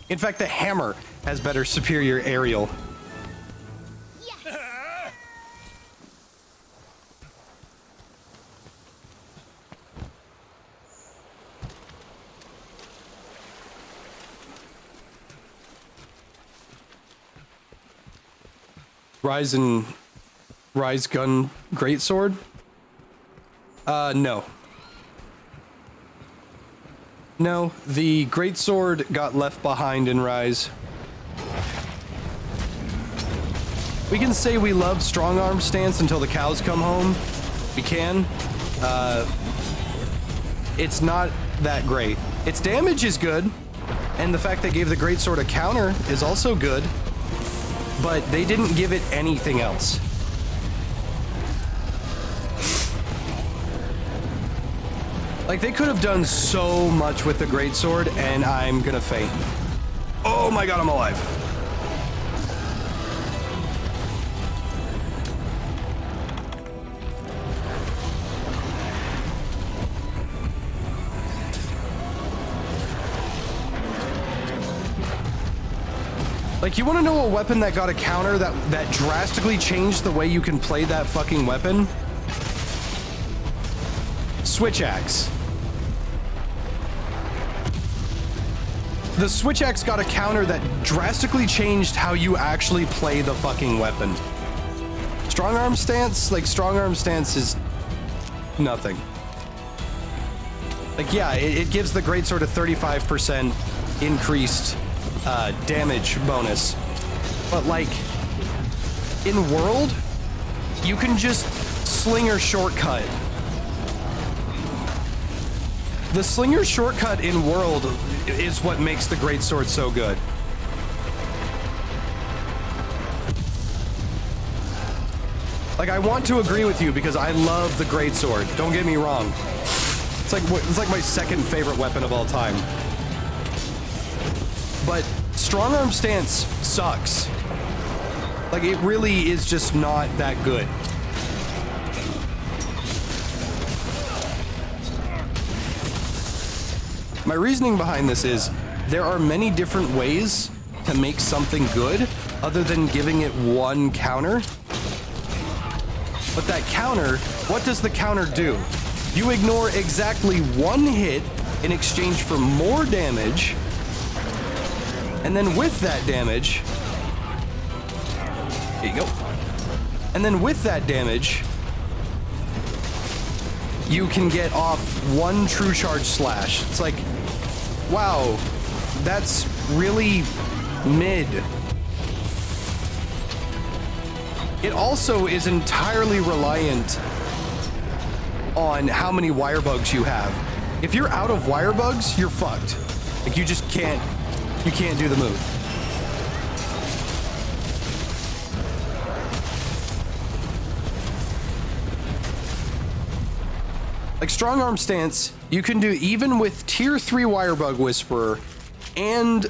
In fact, the hammer has better superior aerial. Rise gun greatsword? No. No, the greatsword got left behind in Rise. We can say we love strong arm stance until the cows come home. We can. It's not that great. Its damage is good, and the fact they gave the greatsword a counter is also good. But they didn't give it anything else. Like, they could have done so much with the greatsword, and I'm gonna faint. Oh my god, I'm alive. Like, you want to know a weapon that got a counter that drastically changed the way you can play that fucking weapon? switch axe. The switch axe got a counter that drastically changed how you actually play the fucking weapon. Strong arm stance, like strong arm stance is nothing. Like, yeah, it gives the greatsword a 35% increased damage bonus. But like, in World, you can just slinger shortcut. The slinger shortcut in World is what makes the greatsword so good. Like, I want to agree with you because I love the greatsword. Don't get me wrong. It's like my second favorite weapon of all time. But strong arm stance sucks. Like, it really is just not that good. My reasoning behind this is there are many different ways to make something good other than giving it one counter. But that counter, what does the counter do? You ignore exactly one hit in exchange for more damage. And then with that damage, here you go. And then with that damage, you can get off one true charge slash. It's like, wow, that's really mid. It also is entirely reliant on how many wire bugs you have. If you're out of wire bugs, you're fucked. Like, you just can't do the move. Like, strong arm stance, you can do even with tier 3 wire bug whisperer, and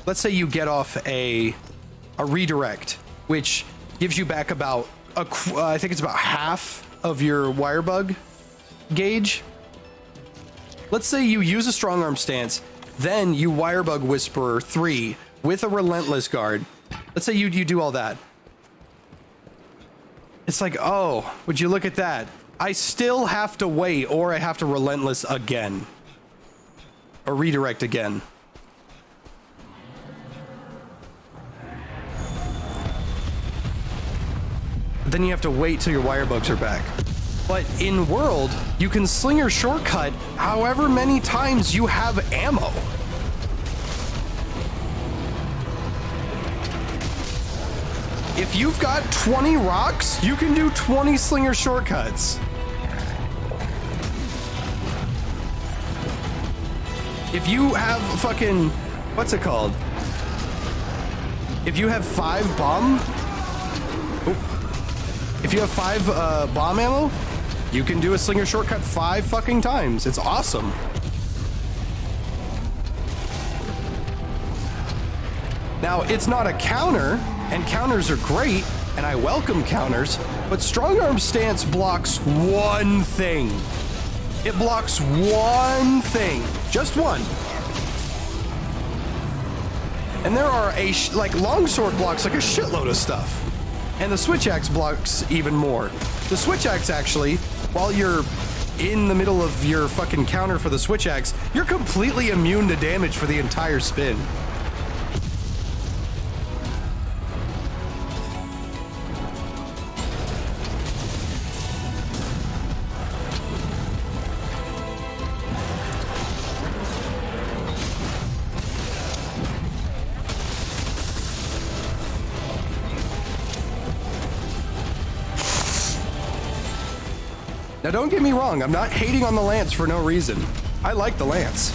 let's say you get off a redirect, which gives you back about I think it's about half of your wire bug gauge. Let's say you use a strong arm stance, then you wire bug whisperer 3 with a relentless guard. Let's say you do all that. It's like, oh, would you look at that? I still have to wait, or I have to relentless again. Or redirect again. Then you have to wait till your wire bugs are back. But in World, you can slinger shortcut however many times you have ammo. If you've got 20 rocks, you can do 20 slinger shortcuts. If you have fucking, what's it called? If you have 5 bomb, if you have 5 bomb ammo, you can do a slinger shortcut 5 fucking times. It's awesome. Now, it's not a counter, and counters are great, and I welcome counters, but strong arm stance blocks one thing. It blocks one thing, just one. And there are like longsword blocks like a shitload of stuff. And the switch axe blocks even more. The switch axe actually, while you're in the middle of your fucking counter for the switch axe, you're completely immune to damage for the entire spin. Now, don't get me wrong, I'm not hating on the lance for no reason. I like the lance.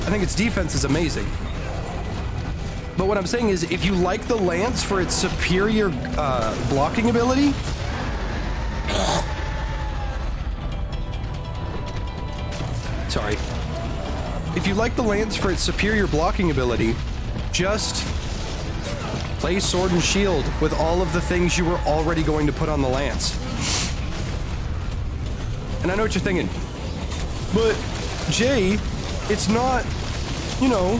I think its defense is amazing. But what I'm saying is, if you like the lance for its superior blocking ability, sorry. If you like the lance for its superior blocking ability, just play sword and shield with all of the things you were already going to put on the lance. And I know what you're thinking, but Jay, it's not, you know,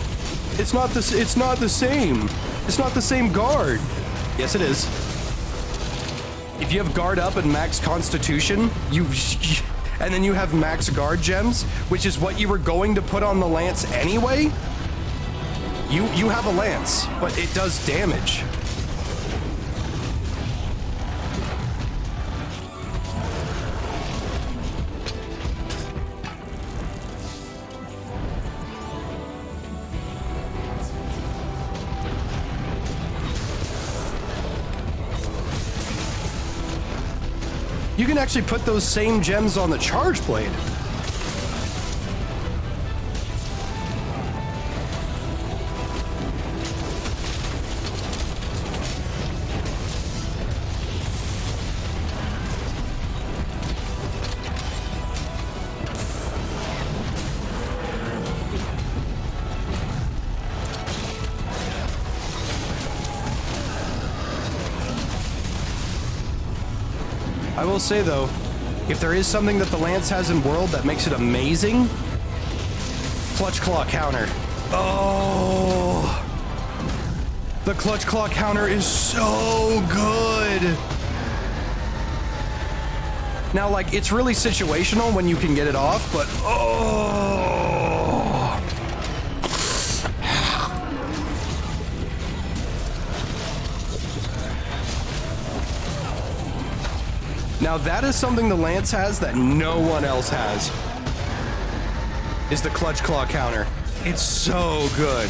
it's not the same. It's not the same guard. Yes, it is. If you have guard up and max constitution, and then you have max guard gems, which is what you were going to put on the lance anyway, you have a lance, but it does damage. You can actually put those same gems on the charge blade. I will say though, if there is something that the lance has in world that makes it amazing, clutch claw counter. Oh, the clutch claw counter is so good. Now, like, it's really situational when you can get it off, but oh. Now that is something the lance has that no one else has, is the clutch claw counter. It's so good.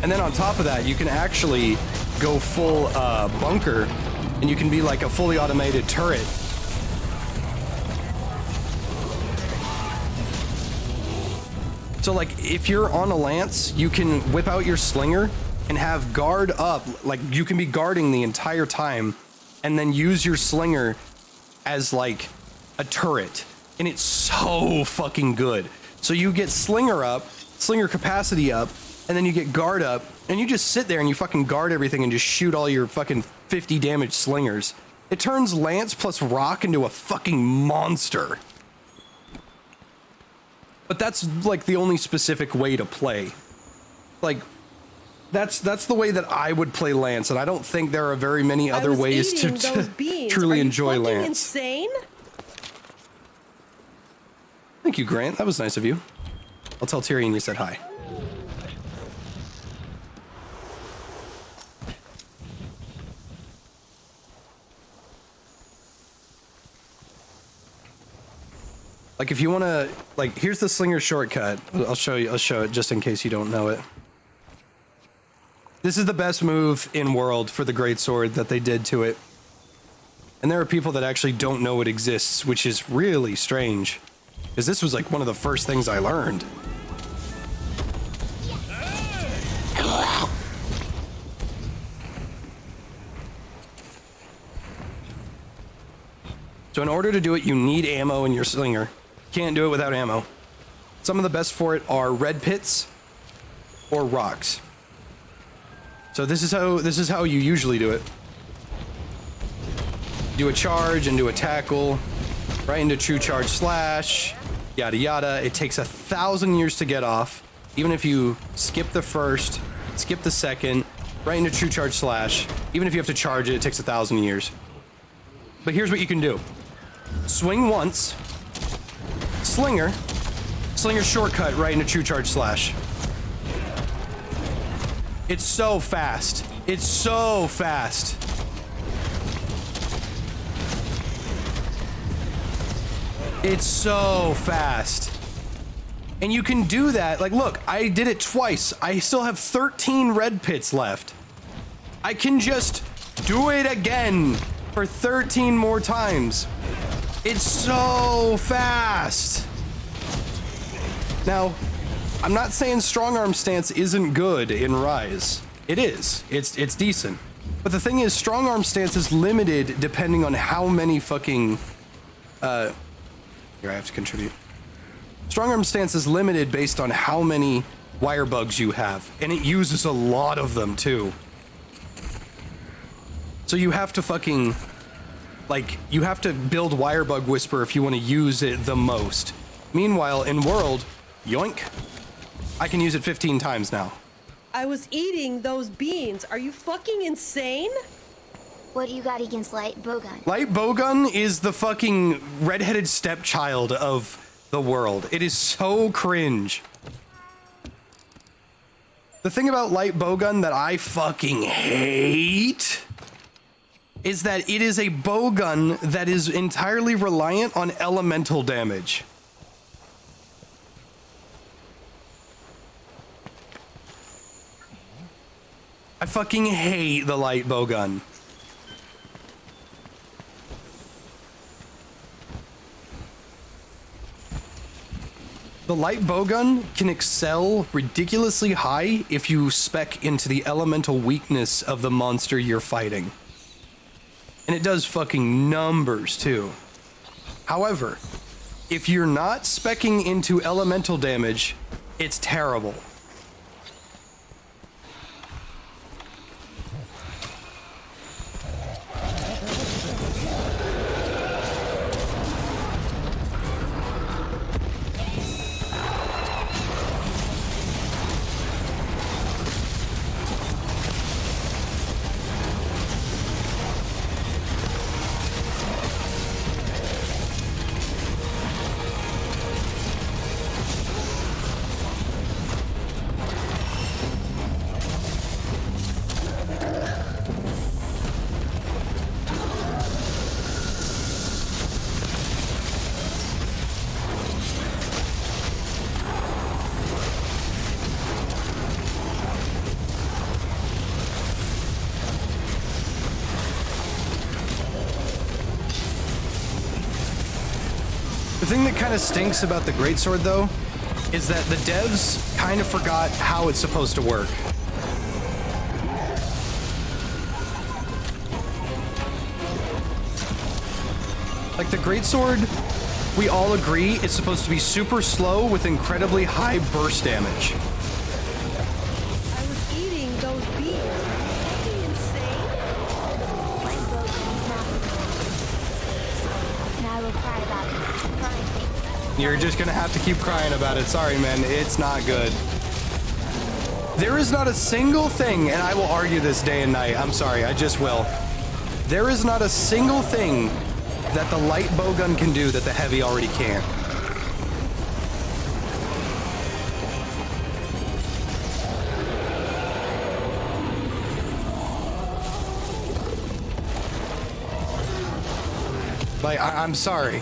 And then on top of that, you can actually go full bunker, and you can be like a fully automated turret. So like if you're on a lance, you can whip out your slinger and have guard up, like you can be guarding the entire time, and then use your slinger as like a turret, and it's so fucking good. So you get slinger up, slinger capacity up, and then you get guard up, and you just sit there and you fucking guard everything and just shoot all your fucking 50 damage slingers. It turns lance plus rock into a fucking monster. But that's like the only specific way to play. Like, that's the way that I would play lance, and I don't think there are very many other ways to truly enjoy lance. Insane? Thank you, Grant. That was nice of you. I'll tell Tyrion you said hi. Like, if you want to, like, here's the slinger shortcut. I'll show it just in case you don't know it. This is the best move in world for the greatsword that they did to it. And there are people that actually don't know it exists, which is really strange, because this was like one of the first things I learned. So in order to do it, you need ammo in your slinger. Can't do it without ammo. Some of the best for it are red pits or rocks. So this is how you usually do it. Do a charge and do a tackle, right into true charge slash, yada yada. It takes 1,000 years to get off. Even if you skip the first, skip the second, right into true charge slash. Even if you have to charge it, it takes 1,000 years. But here's what you can do. Swing once, slinger shortcut right into true charge slash. It's so fast. It's so fast. It's so fast. And you can do that. Like, look, I did it twice. I still have 13 red pits left. I can just do it again for 13 more times. It's so fast. Now, I'm not saying strong arm stance isn't good in Rise. It is. It's decent. But the thing is, strong arm stance is limited depending on how many fucking here, I have to contribute. Strong arm stance is limited based on how many wire bugs you have, and it uses a lot of them too. So you have to fucking, like, you have to build wire bug whisper if you want to use it the most. Meanwhile, in world, yoink, I can use it 15 times now. I was eating those beans. Are you fucking insane? What do you got against light bowgun? Light bowgun is the fucking redheaded stepchild of the world. It is so cringe. The thing about light bowgun that I fucking hate is that it is a bowgun that is entirely reliant on elemental damage. I fucking hate the light bowgun. The light bowgun can excel ridiculously high if you spec into the elemental weakness of the monster you're fighting. And it does fucking numbers too. However, if you're not specking into elemental damage, it's terrible. The thing that kind of stinks about the greatsword, though, is that the devs kind of forgot how it's supposed to work. Like the greatsword, we all agree it's supposed to be super slow with incredibly high burst damage. I was eating those beans. Are you fucking insane? Light bowgun is not and I will cry about it. Crying things. You're just gonna have to keep crying about it. Sorry, man, it's not good. There is not a single thing, and I will argue this day and night. I'm sorry, I just will. There is not a single thing that the light bowgun can do that the heavy already can't. Like, I'm sorry.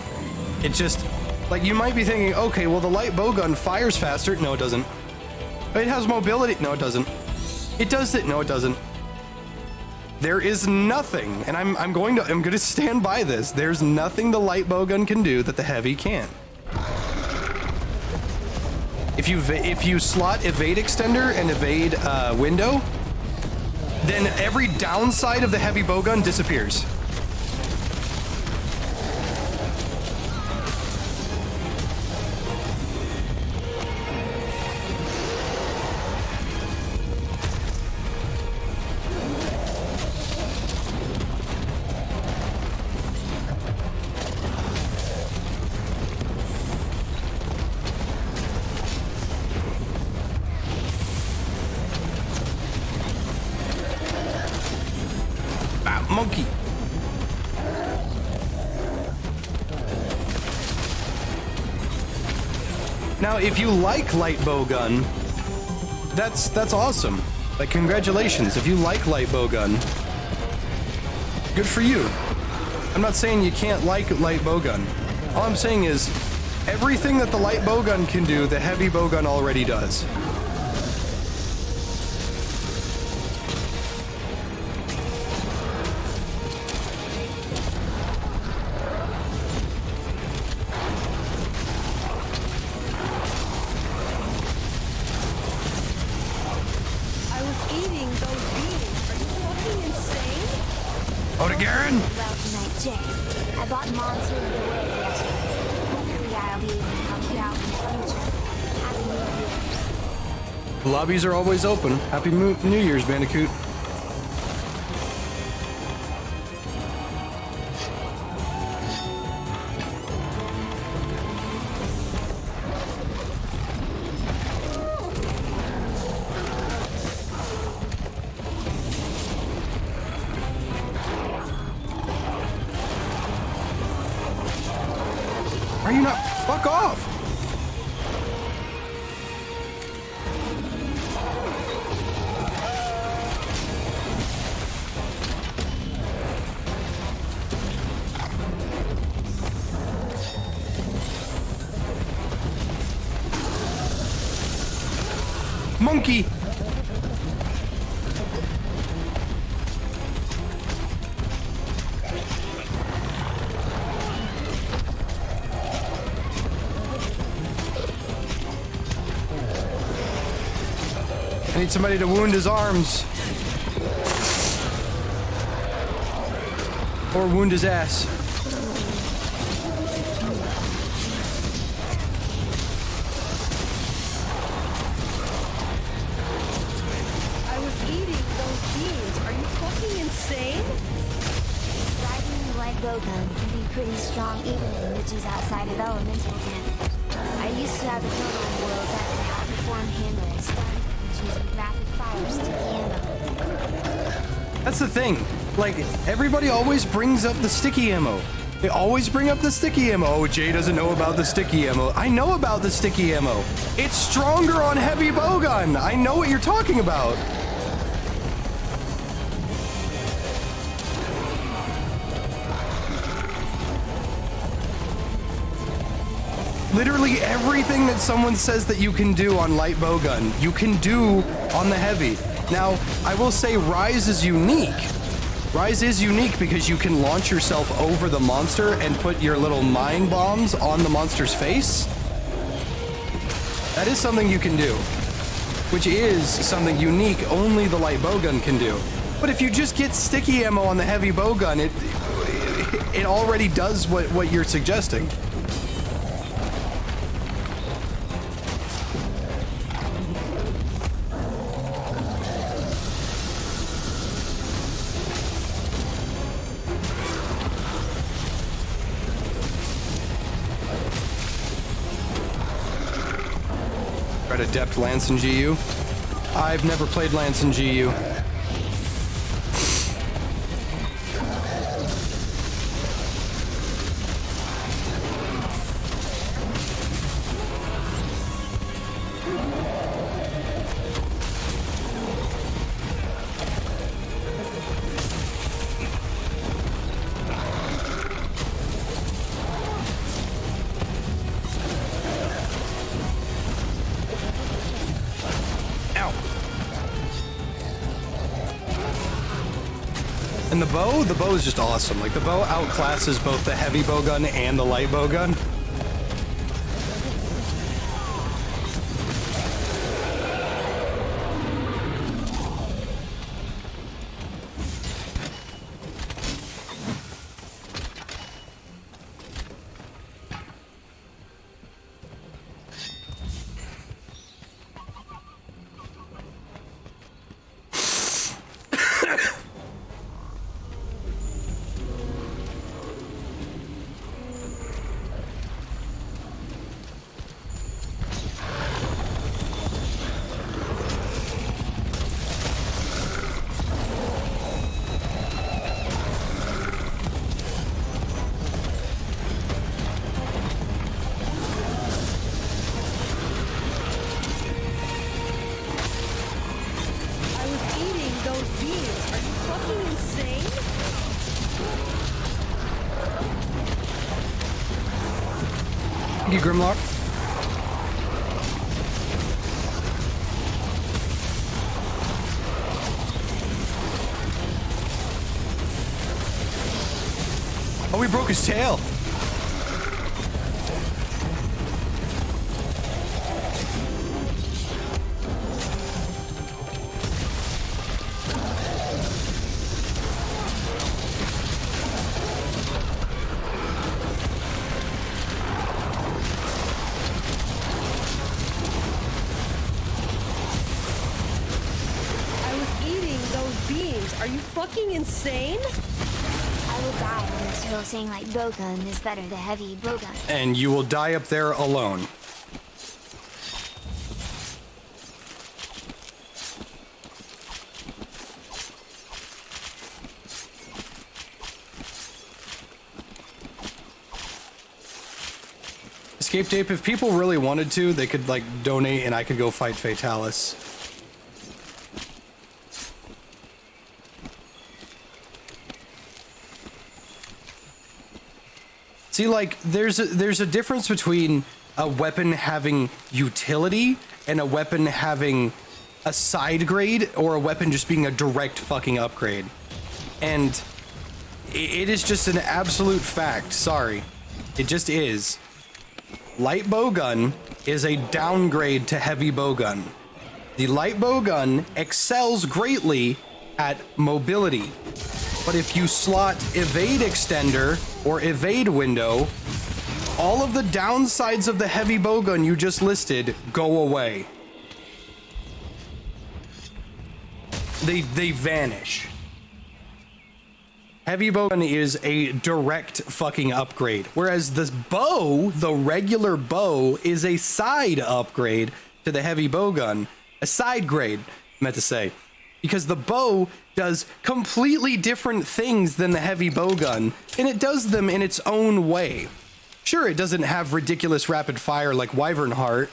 It just, like, you might be thinking, okay, well, the light bowgun fires faster. No, it doesn't. It has mobility. No, it doesn't. It does it. No, it doesn't. There is nothing, and I'm going to stand by this. There's nothing the light bowgun can do that the heavy can't. If you slot evade extender and evade window, then every downside of the heavy bowgun disappears. Monkey. Now, if you like light bowgun, that's awesome. Like, congratulations. If you like light bowgun, good for you. I'm not saying you can't like light bowgun. All I'm saying is everything that the light bowgun can do, the heavy bowgun already does. I was eating those beans. Are you fucking insane? Oh, to Garen? Well tonight, Jay. I bought Mon-Sat the way yesterday. Hopefully I'll be able to help you out in the future. Happy New Year's. Lobbies are always open. Happy New Year's, Bandicoot. Are you not? Fuck off! Monkey! I need somebody to wound his arms. Or wound his ass. I was eating those beans. Are you fucking insane? Riding the light bowgun can be pretty strong even in niches outside of elemental damage. I used to have a total world that could outperform hammer and stun using rapid fire sticky ammo. That's the thing. Like, everybody always brings up the sticky ammo. They always bring up the sticky ammo. Oh, Jay doesn't know about the sticky ammo. I know about the sticky ammo. It's stronger on heavy bowgun. I know what you're talking about. Literally everything that someone says that you can do on light bowgun, you can do on the heavy. Now, I will say Rise is unique. Rise is unique because you can launch yourself over the monster and put your little mine bombs on the monster's face. That is something you can do, which is something unique only the light bowgun can do. But if you just get sticky ammo on the heavy bowgun, it already does what you're suggesting. Adept Lance and GU. I've never played Lance and GU. And the bow is just awesome. Like, the bow outclasses both the heavy bowgun and the light bowgun. Thank you, Grimlock. Oh, he broke his tail. Are you fucking insane? I will die on this hill saying like bowgun is better than heavy bowgun. And you will die up there alone. Escape Tape, if people really wanted to, they could like donate and I could go fight Fatalis. See, like, there's a difference between a weapon having utility and a weapon having a side grade, or a weapon just being a direct fucking upgrade. And it is just an absolute fact. Sorry. It just is. Light bowgun is a downgrade to heavy bowgun. The light bowgun excels greatly at mobility. But if you slot evade extender or evade window, all of the downsides of the heavy bowgun you just listed go away. They vanish. Heavy bowgun is a direct fucking upgrade, whereas this bow, the regular bow, is a side upgrade to the heavy bowgun. A side grade, I meant to say. Because the bow does completely different things than the heavy bowgun, and it does them in its own way. Sure, it doesn't have ridiculous rapid fire like Wyvern Heart,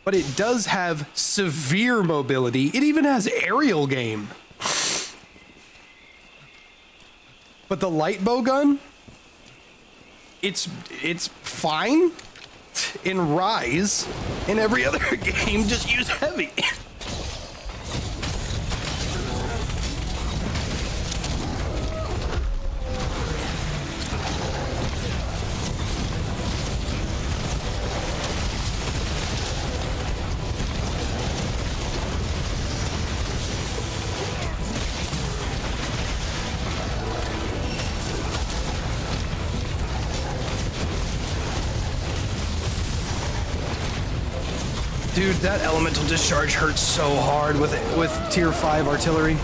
but it does have severe mobility. It even has aerial game. But the light bowgun, it's fine in Rise. In every other game, just use heavy. Dude, that elemental discharge hurts so hard with tier 5 artillery.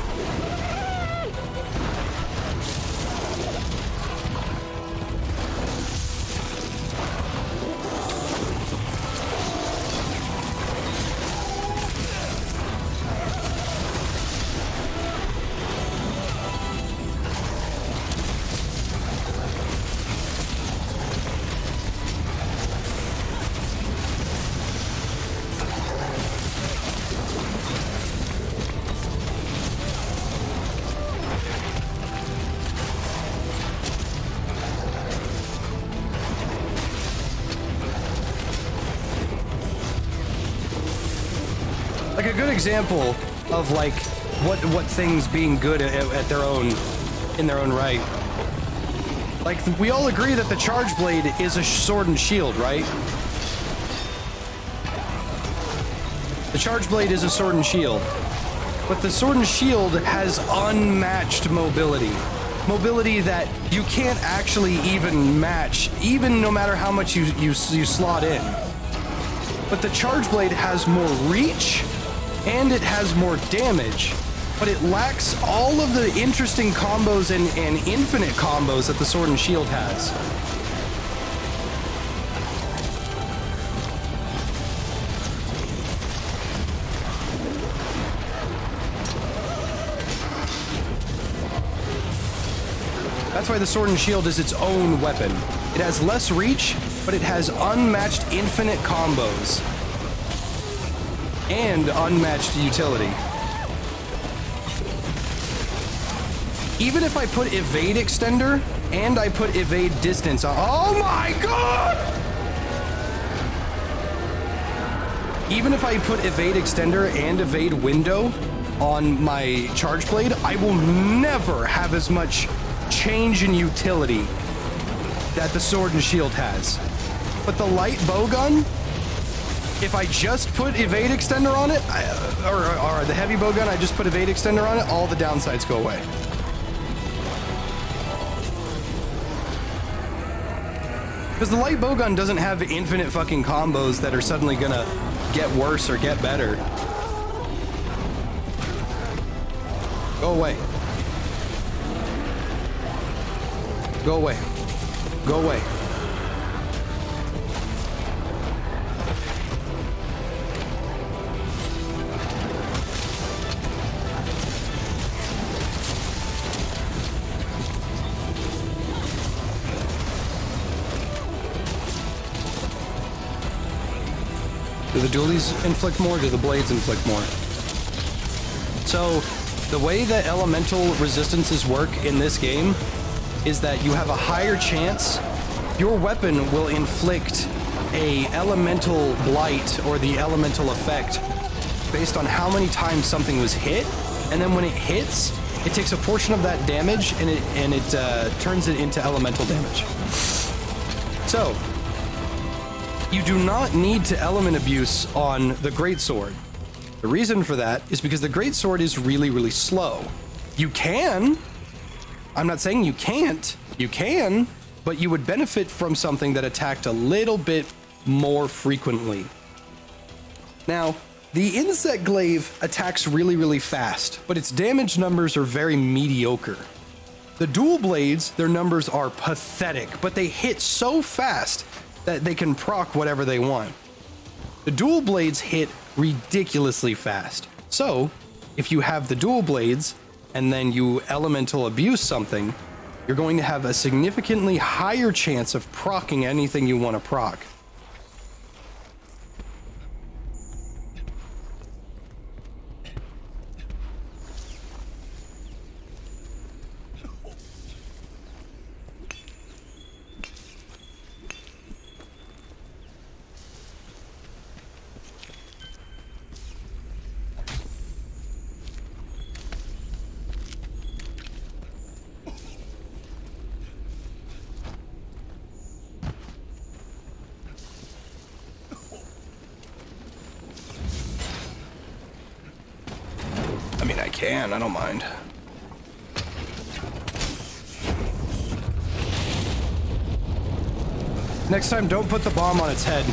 Like a good example of like what things being good at their own, in their own right. Like we all agree that the charge blade is a sword and shield, right? The charge blade is a sword and shield, but the sword and shield has unmatched mobility. Mobility that you can't actually even match, even no matter how much you slot in. But the charge blade has more reach and it has more damage, but it lacks all of the interesting combos and infinite combos that the sword and shield has. That's why the sword and shield is its own weapon. It has less reach, but it has unmatched infinite combos and unmatched utility. Even if I put evade extender and I put evade distance on, oh my god! Even if I put evade extender and evade window on my charge blade, I will never have as much change in utility that the sword and shield has. But the light bowgun, if I just put evade extender on it, or the heavy bowgun, I just put evade extender on it, all the downsides go away. Because the light bowgun doesn't have infinite fucking combos that are suddenly gonna get worse or get better. Go away. Go away. Go away. Do the dualies inflict more? Do the blades inflict more? So the way that elemental resistances work in this game is that you have a higher chance your weapon will inflict a elemental blight or the elemental effect based on how many times something was hit, and then when it hits, it takes a portion of that damage and it turns it into elemental damage. So you do not need to element abuse on the greatsword. The reason for that is because the greatsword is really, really slow. You can. I'm not saying you can't. You can, but you would benefit from something that attacked a little bit more frequently. Now, the insect glaive attacks really, really fast, but its damage numbers are very mediocre. The dual blades, their numbers are pathetic, but they hit so fast that they can proc whatever they want. The dual blades hit ridiculously fast. So, if you have the dual blades and then you elemental abuse something, you're going to have a significantly higher chance of proccing anything you want to proc. I don't mind. Next time, don't put the bomb on its head.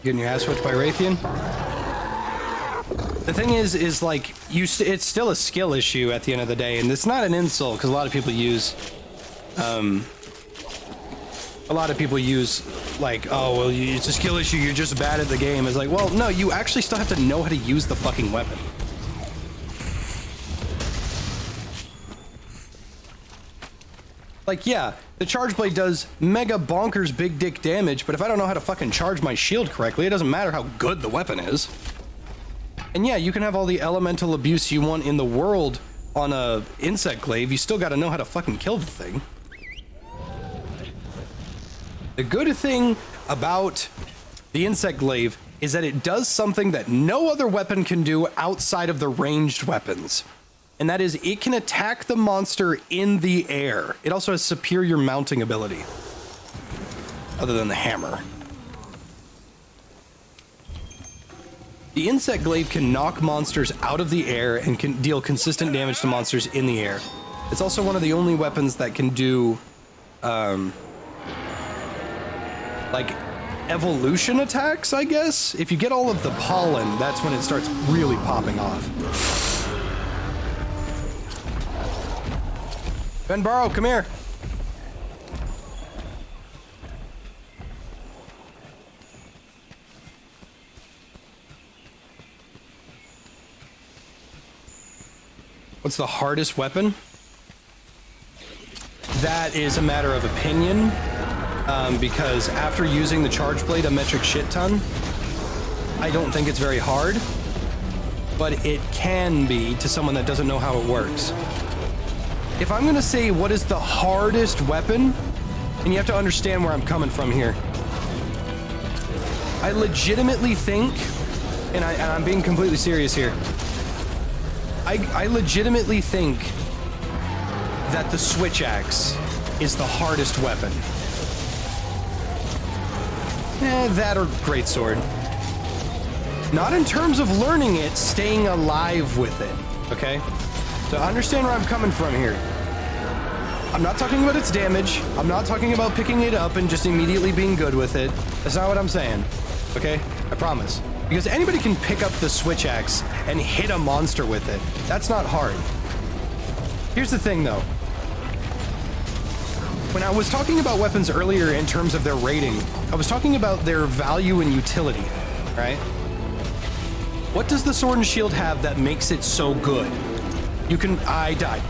Getting your ass whipped by Raytheon? The thing is like, it's still a skill issue at the end of the day, and it's not an insult, because a lot of people use, like, oh, well, it's a skill issue, you're just bad at the game. It's like, well, no, you actually still have to know how to use the fucking weapon. Like, yeah, the charge blade does mega bonkers big dick damage, but if I don't know how to fucking charge my shield correctly, it doesn't matter how good the weapon is. And yeah, you can have all the elemental abuse you want in the world on a insect glaive, you still gotta know how to fucking kill the thing. The good thing about the insect glaive is that it does something that no other weapon can do outside of the ranged weapons. And that is, it can attack the monster in the air. It also has superior mounting ability, other than the hammer. The insect glaive can knock monsters out of the air and can deal consistent damage to monsters in the air. It's also one of the only weapons that can do, like, evolution attacks, I guess? If you get all of the pollen, that's when it starts really popping off. Ben Barrow, come here. What's the hardest weapon? That is a matter of opinion, because after using the charge blade a metric shit ton, I don't think it's very hard, but it can be to someone that doesn't know how it works. If I'm gonna say what is the hardest weapon, and you have to understand where I'm coming from here, I legitimately think, and I'm being completely serious here, I legitimately think that the switch axe is the hardest weapon. That or greatsword. Not in terms of learning it, staying alive with it, okay? So understand where I'm coming from here. I'm not talking about its damage. I'm not talking about picking it up and just immediately being good with it. That's not what I'm saying, okay? I promise. Because anybody can pick up the switch axe and hit a monster with it. That's not hard. Here's the thing, though. When I was talking about weapons earlier in terms of their rating, I was talking about their value and utility, right? What does the sword and shield have that makes it so good? I died.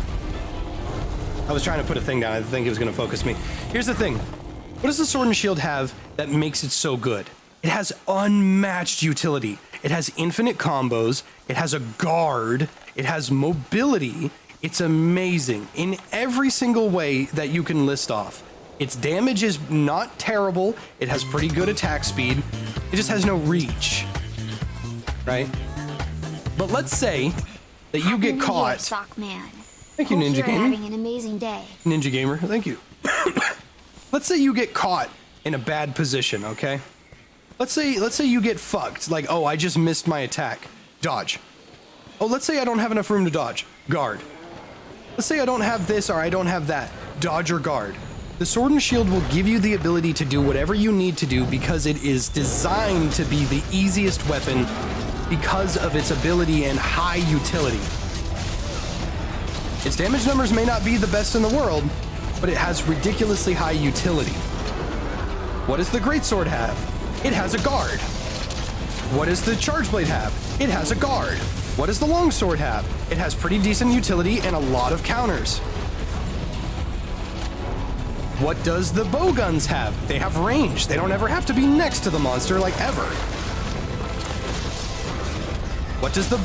I was trying to put a thing down. I think it was going to focus me. Here's the thing. What does the sword and shield have that makes it so good? It has unmatched utility. It has infinite combos. It has a guard. It has mobility. It's amazing in every single way that you can list off. Its damage is not terrible. It has pretty good attack speed. It just has no reach, right? But let's say that you get caught. Sock man. Thank you, Hope Ninja you're Gamer. having an amazing day. Ninja Gamer, thank you. Let's say you get caught in a bad position, okay? Let's say you get fucked. Like, oh, I just missed my attack. Dodge. Oh, let's say I don't have enough room to dodge. Guard. Let's say I don't have this or I don't have that. Dodge or guard. The sword and shield will give you the ability to do whatever you need to do because it is designed to be the easiest weapon because of its ability and high utility. Its damage numbers may not be the best in the world, but it has ridiculously high utility. What does the greatsword have? It has a guard. What does the charge blade have? It has a guard. What does the longsword have? It has pretty decent utility and a lot of counters. What does the bowguns have? They have range. They don't ever have to be next to the monster, like ever. What does the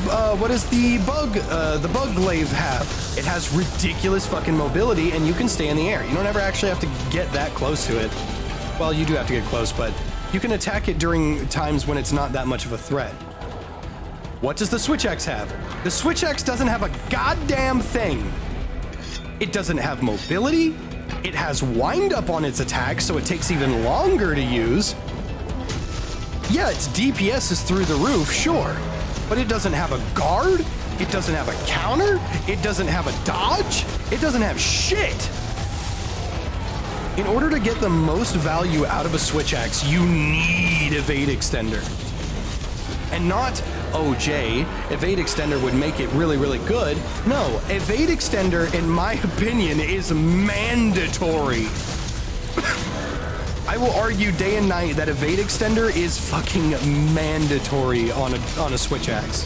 bug glaive have? It has ridiculous fucking mobility, and you can stay in the air. You don't ever actually have to get that close to it. Well, you do have to get close, but you can attack it during times when it's not that much of a threat. What does the switch axe have? The switch axe doesn't have a goddamn thing. It doesn't have mobility. It has wind up on its attack, so it takes even longer to use. Yeah, its DPS is through the roof, sure. But it doesn't have a guard, it doesn't have a counter, it doesn't have a dodge, it doesn't have shit. In order to get the most value out of a switch axe, you need evade extender. And not, oh Jay, evade extender would make it really, really good. No, evade extender, in my opinion, is mandatory. I will argue day and night that evade extender is fucking mandatory on a switch axe.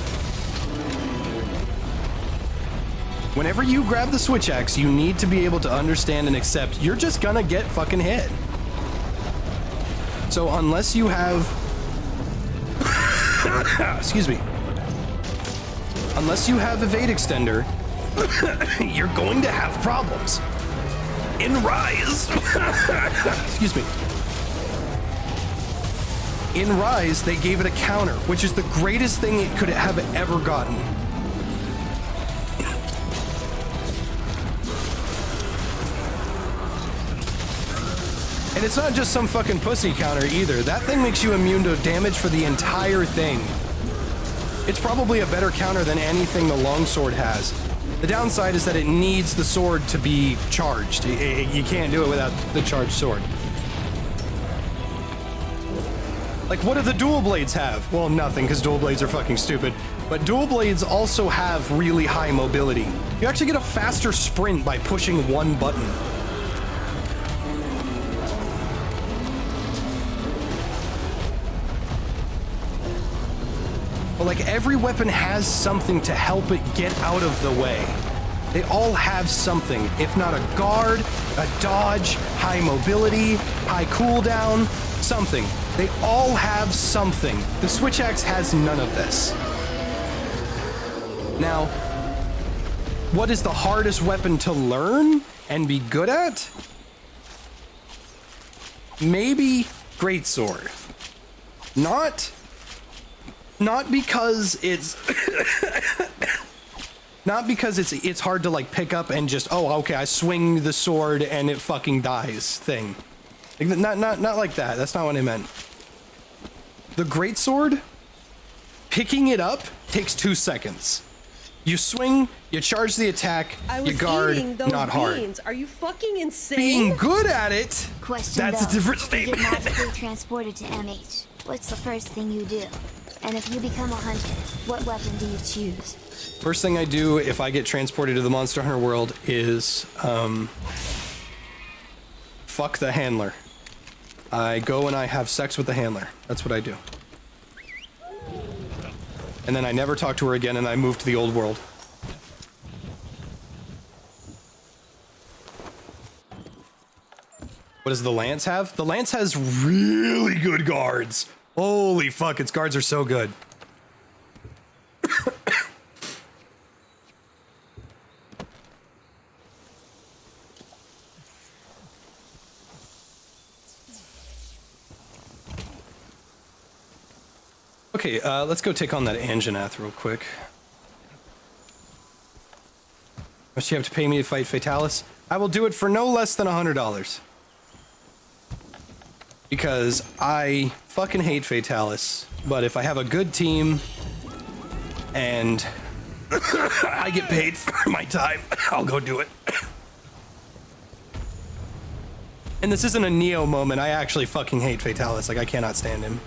Whenever you grab the switch axe, you need to be able to understand and accept you're just gonna get fucking hit. So unless you have excuse me. Unless you have evade extender, you're going to have problems. In Rise, excuse me. In Rise, they gave it a counter, which is the greatest thing it could have ever gotten. And it's not just some fucking pussy counter either. That thing makes you immune to damage for the entire thing. It's probably a better counter than anything the longsword has. The downside is that it needs the sword to be charged. You can't do it without the charged sword. Like, what do the dual blades have? Well, nothing, because dual blades are fucking stupid. But dual blades also have really high mobility. You actually get a faster sprint by pushing one button. But like, every weapon has something to help it get out of the way. They all have something, if not a guard, a dodge, high mobility, high cooldown, something. They all have something. The switch axe has none of this. Now, what is the hardest weapon to learn and be good at? Maybe greatsword. Not because it's not because it's hard to like pick up and just, oh, okay, I swing the sword and it fucking dies thing. Not like that. That's not what I meant. The greatsword, picking it up takes 2 seconds. You swing, you charge the attack, you guard, not hard. Are you fucking insane? Being good at it, Question that's though, a different if you get statement. magically transported to MH, what's the first thing you do? And if you become a hunter, what weapon do you choose? First thing I do if I get transported to the Monster Hunter world is, fuck the handler. I go and I have sex with the handler. That's what I do. And then I never talked to her again, and I moved to the old world. What does the Lance have? The Lance has really good guards. Holy fuck, its guards are so good. Okay, let's go take on that Anjanath real quick. How much do you have to pay me to fight Fatalis? I will do it for no less than $100. Because I fucking hate Fatalis. But if I have a good team and I get paid for my time, I'll go do it. And this isn't a Neo moment. I actually fucking hate Fatalis. Like, I cannot stand him.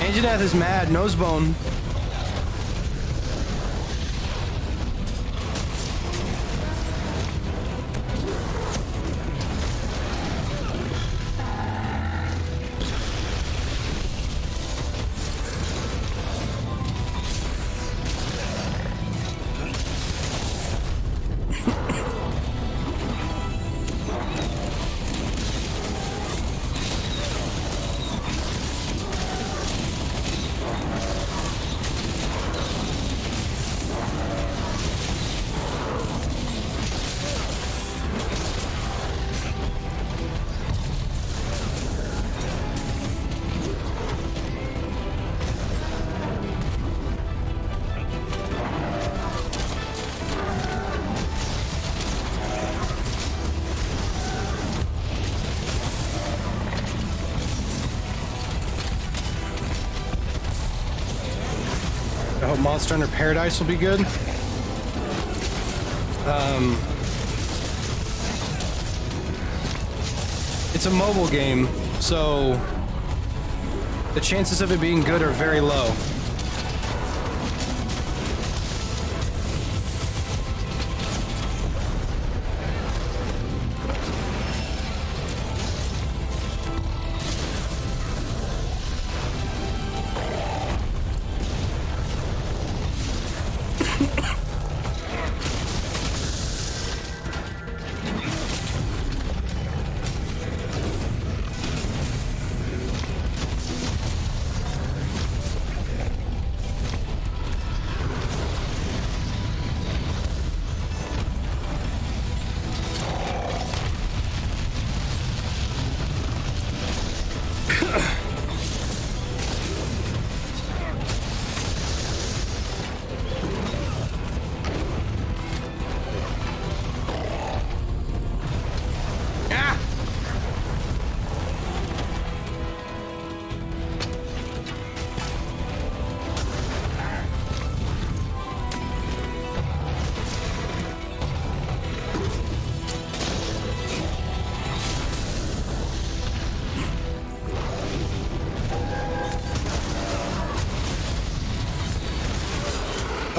Anjanath is mad, nosebone. I hope Monster Hunter Paradise will be good. It's a mobile game, so the chances of it being good are very low.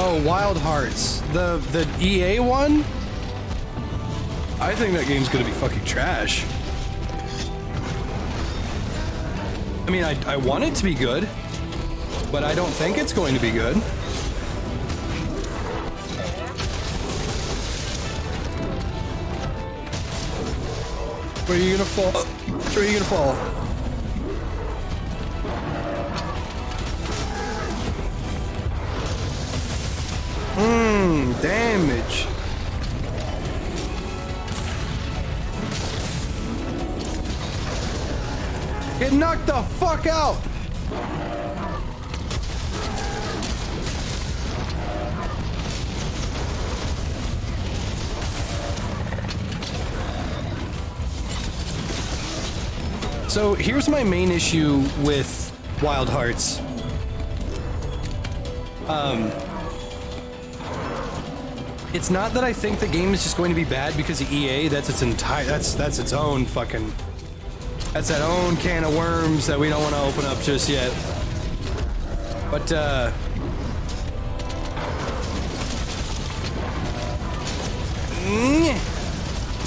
Oh, Wild Hearts. The EA one? I think that game's gonna be fucking trash. I mean, I want it to be good, but I don't think it's going to be good. Where are you gonna fall? Where are you gonna fall? Damage. Get knocked the fuck out. So here's my main issue with Wild Hearts. It's not that I think the game is just going to be bad because of EA. That's its entire. That's its own fucking. That's that own can of worms that we don't want to open up just yet. But that's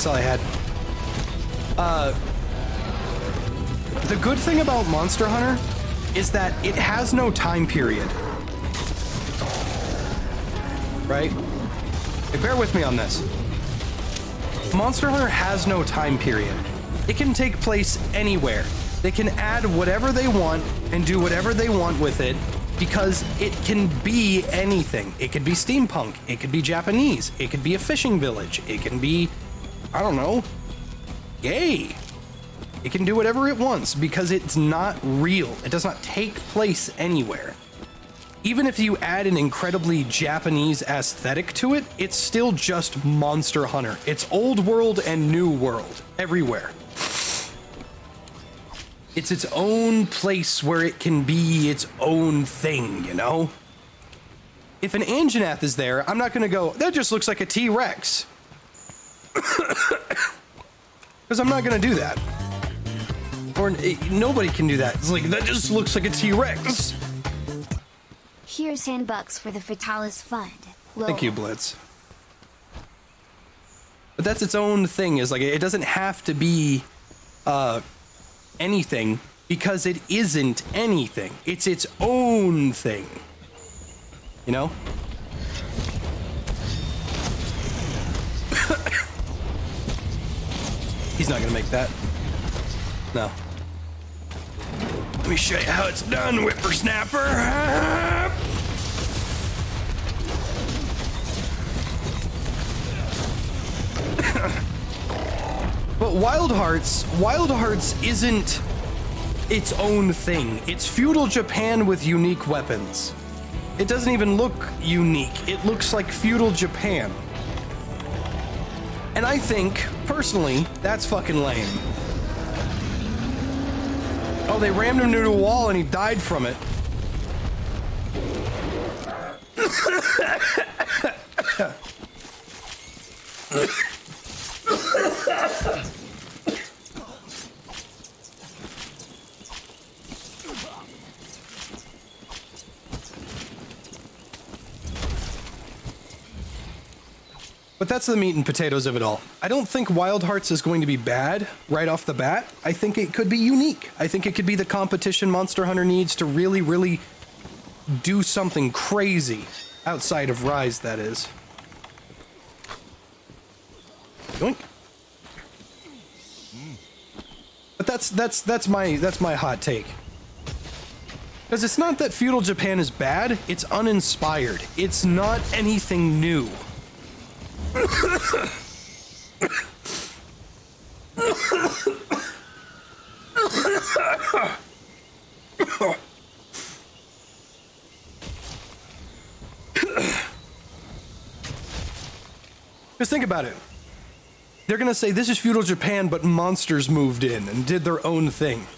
all I had. The good thing about Monster Hunter is that it has no time period. Right? Hey, bear with me on this. Monster Hunter has no time period. It can take place anywhere. They can add whatever they want and do whatever they want with it because it can be anything. It could be steampunk. It could be Japanese. It could be a fishing village. It can be, I don't know, gay. It can do whatever it wants because it's not real. It does not take place anywhere. Even if you add an incredibly Japanese aesthetic to it, it's still just Monster Hunter. It's old world and new world everywhere. It's its own place where it can be its own thing, you know? If an Anjanath is there, I'm not gonna go, that just looks like a T-Rex. Because I'm not gonna do that. Or nobody can do that. It's like, that just looks like a T-Rex. Here's $10 for the Fatalis Fund. Thank you, Blitz. But that's its own thing, is like, it doesn't have to be anything because it isn't anything. It's its own thing. You know? He's not gonna make that. No. Let me show you how it's done, whippersnapper. But Wild Hearts isn't its own thing. It's feudal Japan with unique weapons. It doesn't even look unique. It looks like feudal Japan. And I think, personally, that's fucking lame. Oh, they rammed him into a wall and he died from it. But that's the meat and potatoes of it all. I don't think Wild Hearts is going to be bad right off the bat. I think it could be unique. I think it could be the competition Monster Hunter needs to really, really do something crazy outside of Rise, that is. Yoink. But that's my hot take. Because it's not that feudal Japan is bad, it's uninspired. It's not anything new. Just think about it. They're gonna say this is feudal Japan, but monsters moved in and did their own thing.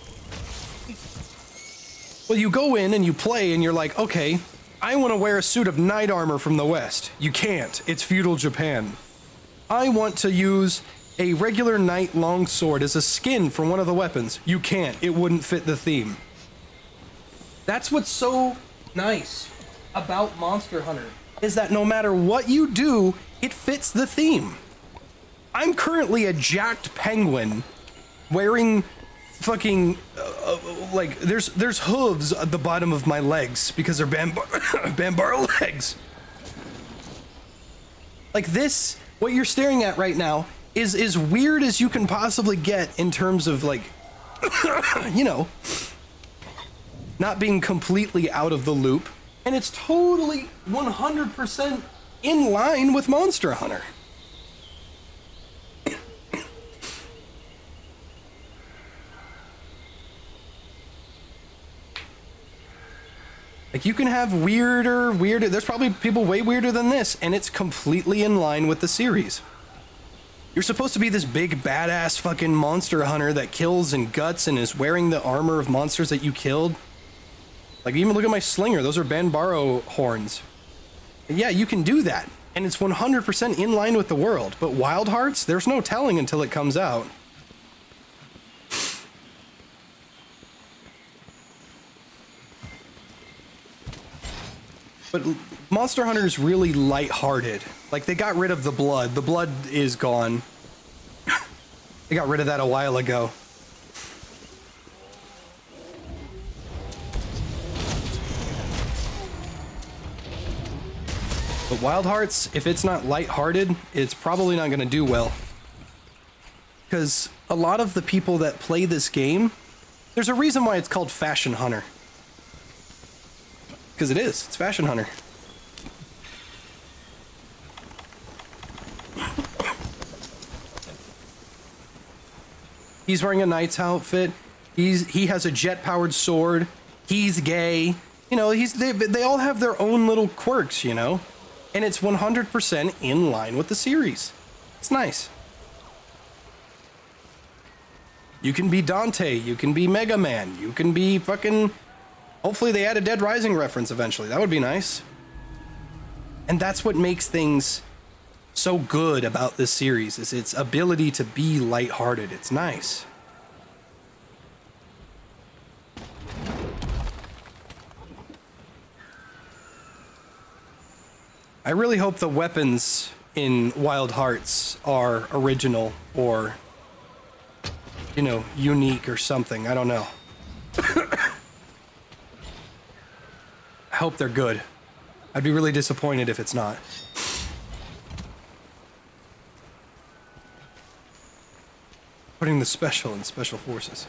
Well, you go in and you play and you're like, okay, I want to wear a suit of knight armor from the West. You can't. It's feudal Japan. I want to use a regular knight longsword as a skin for one of the weapons. You can't. It wouldn't fit the theme. That's what's so nice about Monster Hunter, is that no matter what you do, it fits the theme. I'm currently a jacked penguin wearing fucking like there's hooves at the bottom of my legs because they're Bambara legs. Like this, what you're staring at right now is as weird as you can possibly get in terms of like you know, not being completely out of the loop, and it's totally 100% in line with Monster Hunter. Like, you can have weirder, there's probably people way weirder than this, and it's completely in line with the series. You're supposed to be this big badass fucking monster hunter that kills and guts and is wearing the armor of monsters that you killed. Like, even look at my slinger. Those are Banbaro horns. And yeah, you can do that. And it's 100% in line with the world. But Wild Hearts, there's no telling until it comes out. But Monster Hunter is really lighthearted. Like, they got rid of the blood. The blood is gone. They got rid of that a while ago. But Wild Hearts, if it's not lighthearted, it's probably not going to do well. Because a lot of the people that play this game, there's a reason why it's called Fashion Hunter. Because it is. It's Fashion Hunter. He's wearing a knight's outfit. He has a jet-powered sword. He's gay. You know, they all have their own little quirks, you know? And it's 100% in line with the series. It's nice. You can be Dante. You can be Mega Man. You can be fucking... Hopefully they add a Dead Rising reference eventually. That would be nice. And that's what makes things so good about this series, is its ability to be lighthearted. It's nice. I really hope the weapons in Wild Hearts are original or, you know, unique or something. I don't know. I hope they're good. I'd be really disappointed if it's not. Putting the special in Special Forces.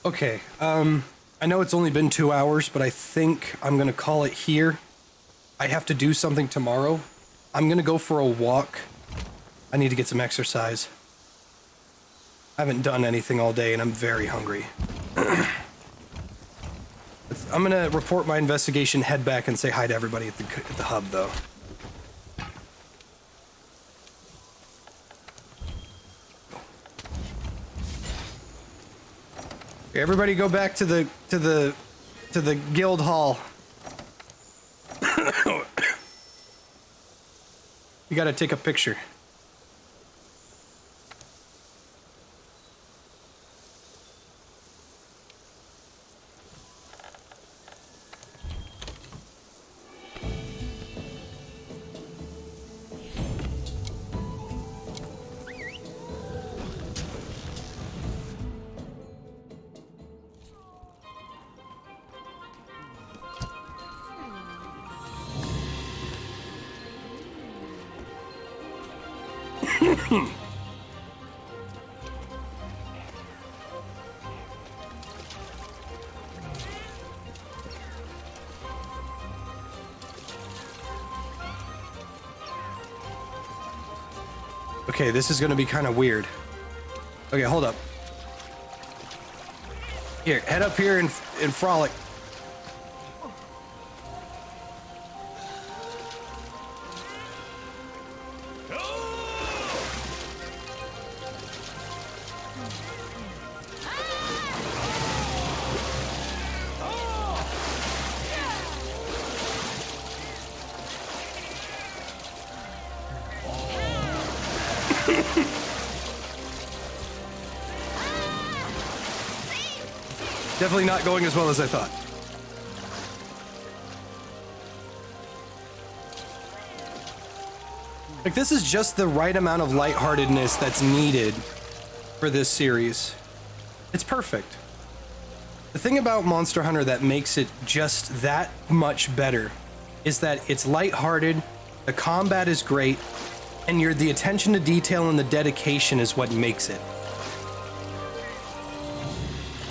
Okay, I know it's only been 2 hours, but I think I'm gonna call it here. I have to do something tomorrow. I'm gonna go for a walk. I need to get some exercise. I haven't done anything all day and I'm very hungry. I'm gonna report my investigation, head back, and say hi to everybody at the hub, though. Okay, everybody go back to the guild hall. You gotta take a picture. Okay, this is gonna be kind of weird. Okay, hold up. Here, head up here and frolic. Definitely not going as well as I thought. Like, this is just the right amount of lightheartedness that's needed for this series. It's perfect. The thing about Monster Hunter that makes it just that much better is that it's lighthearted, the combat is great, and the attention to detail and the dedication is what makes it.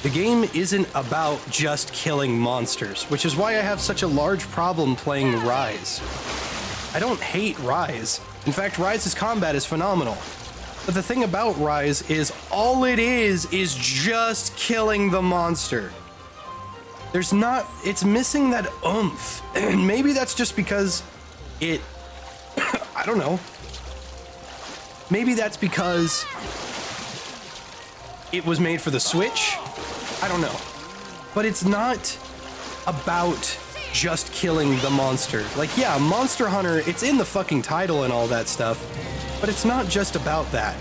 The game isn't about just killing monsters, which is why I have such a large problem playing Rise. I don't hate Rise. In fact, Rise's combat is phenomenal. But the thing about Rise is all it is just killing the monster. There's not, it's missing that oomph. And maybe that's just because it, I don't know. Maybe that's because it was made for the Switch. I don't know. But it's not about just killing the monster. Like, yeah, Monster Hunter, it's in the fucking title and all that stuff. But it's not just about that.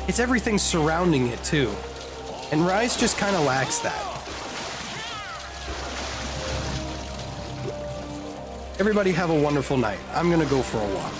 It's everything surrounding it too. And Rise just kind of lacks that. Everybody have a wonderful night. I'm gonna go for a walk.